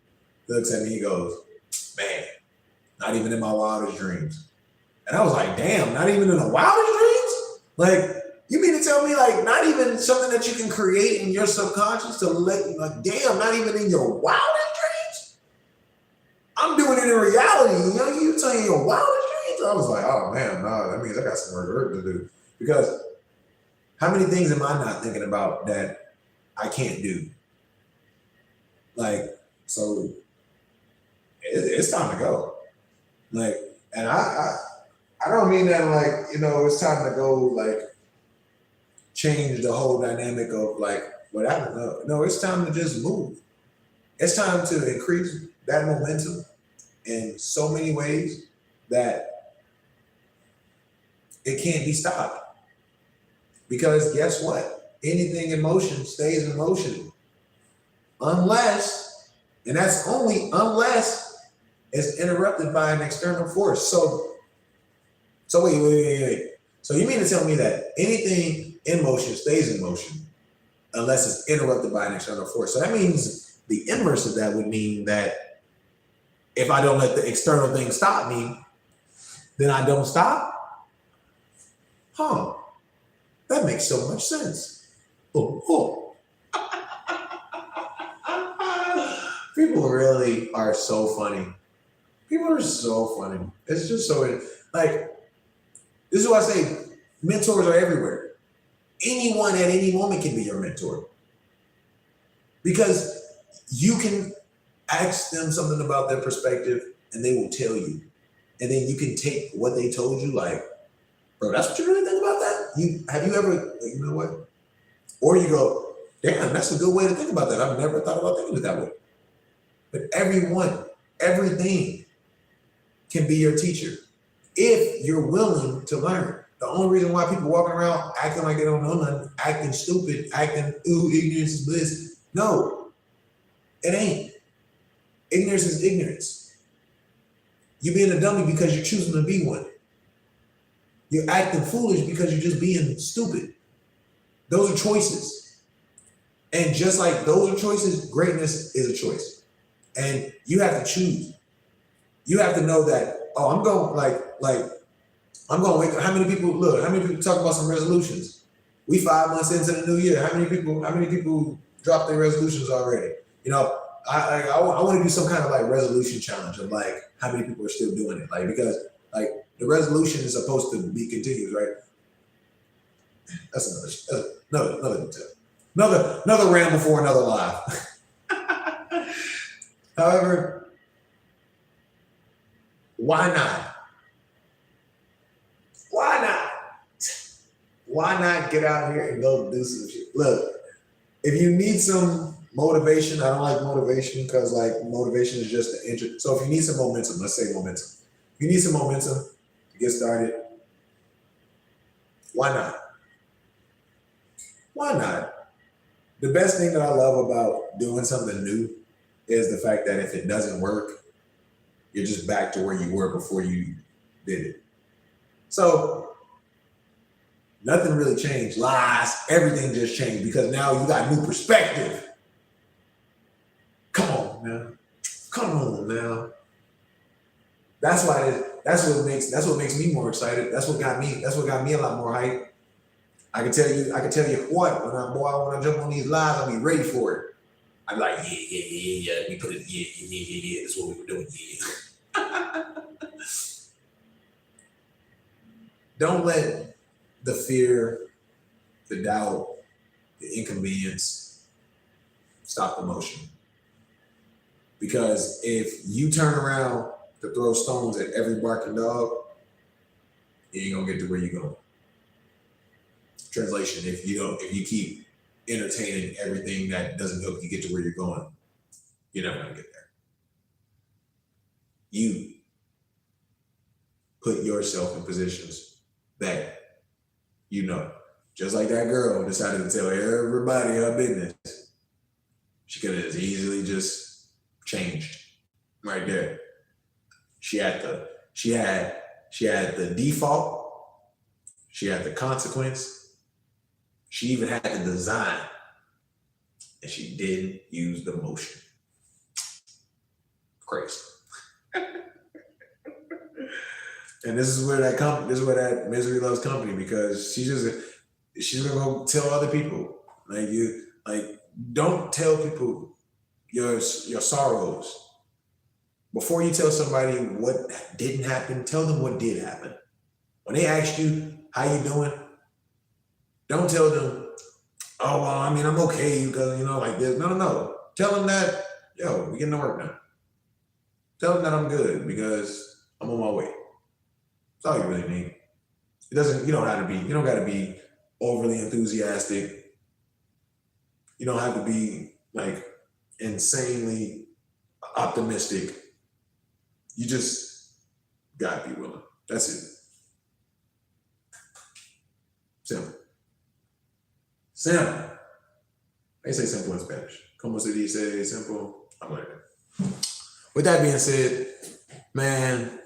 looks at me, he goes, man, not even in my wildest dreams. And I was like, damn, not even in the wildest dreams? Like, you mean to tell me not even something that you can create in your subconscious to let you, damn, not even in your wildest dreams? I'm doing it in reality. You telling your wildest dreams? I was like, oh man, no, that means I got some work to do. Because how many things am I not thinking about that I can't do? So it's time to go. And I don't mean that it's time to go change the whole dynamic of what happened. No, it's time to just move. It's time to increase that momentum in so many ways that it can't be stopped. Because guess what? Anything in motion stays in motion. Unless, and that's only unless it's interrupted by an external force. So wait. So you mean to tell me that anything in motion stays in motion unless it's interrupted by an external force? So that means the inverse of that would mean that if I don't let the external thing stop me, then I don't stop? Huh. That makes so much sense. Oh. People really are so funny. People are so funny. It's just so, this is why I say mentors are everywhere. Anyone at any moment can be your mentor. Because you can ask them something about their perspective and they will tell you. And then you can take what they told you, bro, that's what you really think about that? Have you ever, you know what? Or you go, damn, that's a good way to think about that. I've never thought about thinking it that way. But everything can be your teacher if you're willing to learn. The only reason why people walking around acting like they don't know nothing, acting stupid, acting, ooh, ignorance is bliss. No, it ain't. Ignorance is ignorance. You're being a dummy because you're choosing to be one. You're acting foolish because you're just being stupid. Those are choices. And just like those are choices, greatness is a choice. And you have to choose. You have to know that, I'm going I'm going to wake up. How many people talk about some resolutions? We 5 months into the new year. How many people dropped their resolutions already? I want to do some kind of resolution challenge of how many people are still doing it. Because the resolution is supposed to be continuous, right? That's another detail. Another ramble for another live. However, why not? Why not get out here and go do some shit? Look, if you need some motivation, I don't like motivation because motivation is just the interest. So if you need some momentum, let's say momentum. If you need some momentum to get started, why not? Why not? The best thing that I love about doing something new is the fact that if it doesn't work, You're just back to where you were before you did it. So nothing really changed. Lies, everything just changed because now you got new perspective. Come on now. Come on now. That's what makes me more excited. That's what got me a lot more hype. I can tell you what, when I jump on these lives, I'll be ready for it. I'm like, yeah. We put it, yeah. That's what we were doing, yeah. Don't let the fear, the doubt, the inconvenience stop the motion. Because if you turn around to throw stones at every barking dog, you ain't gonna get to where you're going. Translation, if you keep entertaining everything that doesn't help you get to where you're going, you're never gonna get there. You put yourself in positions that just like that girl decided to tell everybody her business. She could have as easily just changed right there. She had the default, she had the consequence, she even had the design, and she didn't use the motion. Crazy. And this is where that misery loves company, because she's gonna go tell other people. Don't tell people your sorrows. Before you tell somebody what didn't happen, tell them what did happen. When they ask you how you doing, don't tell them, oh, well, I mean, I'm okay, because, like this. No. Tell them that, we're getting to work now. Tell them that I'm good because I'm on my way. That's all you really need. You don't gotta be overly enthusiastic. You don't have to be like insanely optimistic. You just gotta be willing. That's it. Simple. They say simple in Spanish. Como se dice simple? I'm like that. With that being said, man,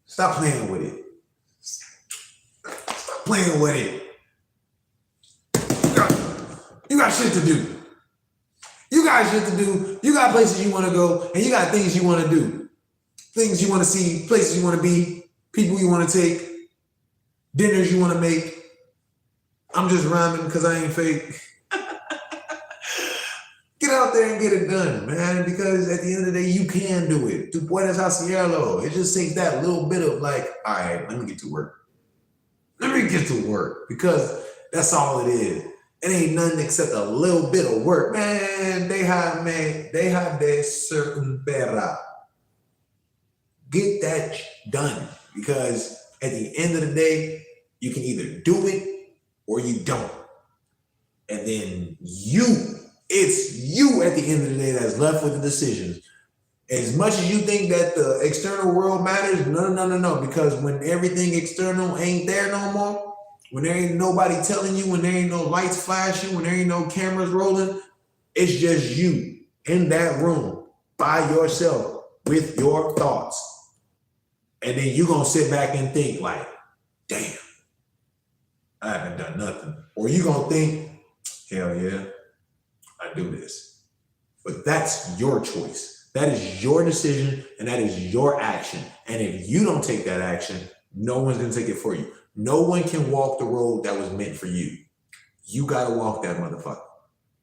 stop playing with it. Stop playing with it. You got shit to do. You got shit to do. You got places you want to go, and you got things you want to do. Things you want to see, places you want to be, people you want to take, dinners you want to make. I'm just rhyming because I ain't fake. Get out there and get it done, man, because at the end of the day, you can do it. Tu puedes hacerlo. It just takes that little bit of all right, let me get to work. Because that's all it is. It ain't nothing except a little bit of work. Man, they have their certain perra. Get that done, because at the end of the day, you can either do it or you don't. And then it's you at the end of the day that's left with the decisions. As much as you think that the external world matters, no. Because when everything external ain't there no more, when there ain't nobody telling you, when there ain't no lights flashing, when there ain't no cameras rolling, it's just you in that room by yourself with your thoughts. And then you're going to sit back and think like, damn, I haven't done nothing. Or you're going to think, hell yeah, I do this. But that's your choice. That is your decision, and that is your action. And if you don't take that action, no one's going to take it for you. No one can walk the road that was meant for you. You got to walk that motherfucker.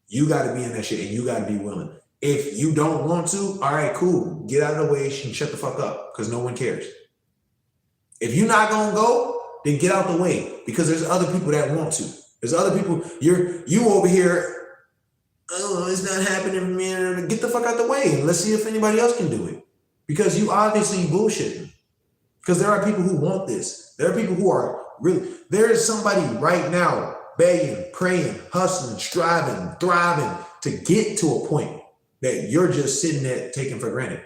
You got to be in that shit, and you got to be willing. If you don't want to, all right, cool. Get out of the way and shut the fuck up, because no one cares. If you're not going to go, then get out the way, because there's other people that want to. There's other people. You over here, oh, it's not happening for me. Get the fuck out the way and let's see if anybody else can do it. Because you obviously bullshitting. Because there are people who want this. There are people who are really, there is somebody right now begging, praying, hustling, striving, thriving to get to a point that you're just sitting there taking for granted.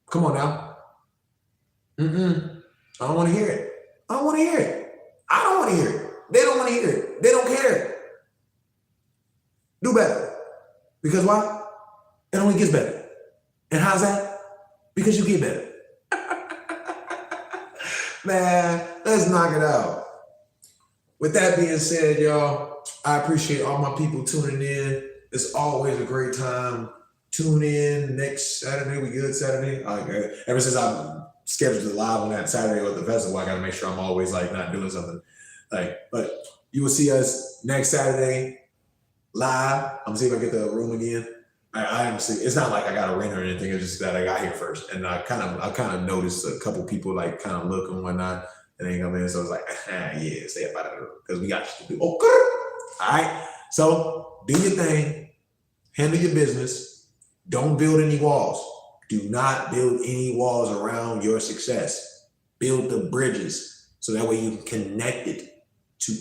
Come on now. I don't want to hear it. I don't want to hear it. I don't want to hear it. They don't want to hear it. They don't care. Do better. Because why? It only gets better. And how's that? because you get better. Man, let's knock it out. With that being said, y'all, I appreciate all my people tuning in. It's always a great time. Tune in next Saturday. We good Saturday? Ever since I'm scheduled to live on that Saturday with the festival, I got to make sure I'm always like not doing something. But you will see us next Saturday live. I'm gonna see if I get the room again. I honestly, it's not like I got a rent or anything. It's just that I got here first, and I kind of noticed a couple people like kind of look and whatnot, and they come in. So I was like, yeah, stay up out of the room because we got shit to do. Okay, all right. So do your thing, handle your business. Don't build any walls. Do not build any walls around your success. Build the bridges so that way you can connect it to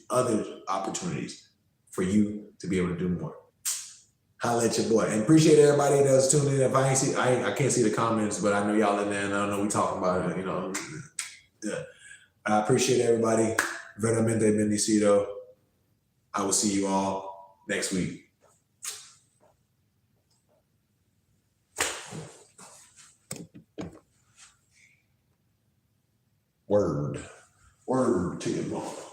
other opportunities for you to be able to do more. Holla at your boy. And appreciate everybody that's tuning in. If I ain't see, I can't see the comments, but I know y'all in there and I know we talking about it, you know. Yeah. I appreciate everybody. Veramente bendecido. I will see you all next week. Word to your mom.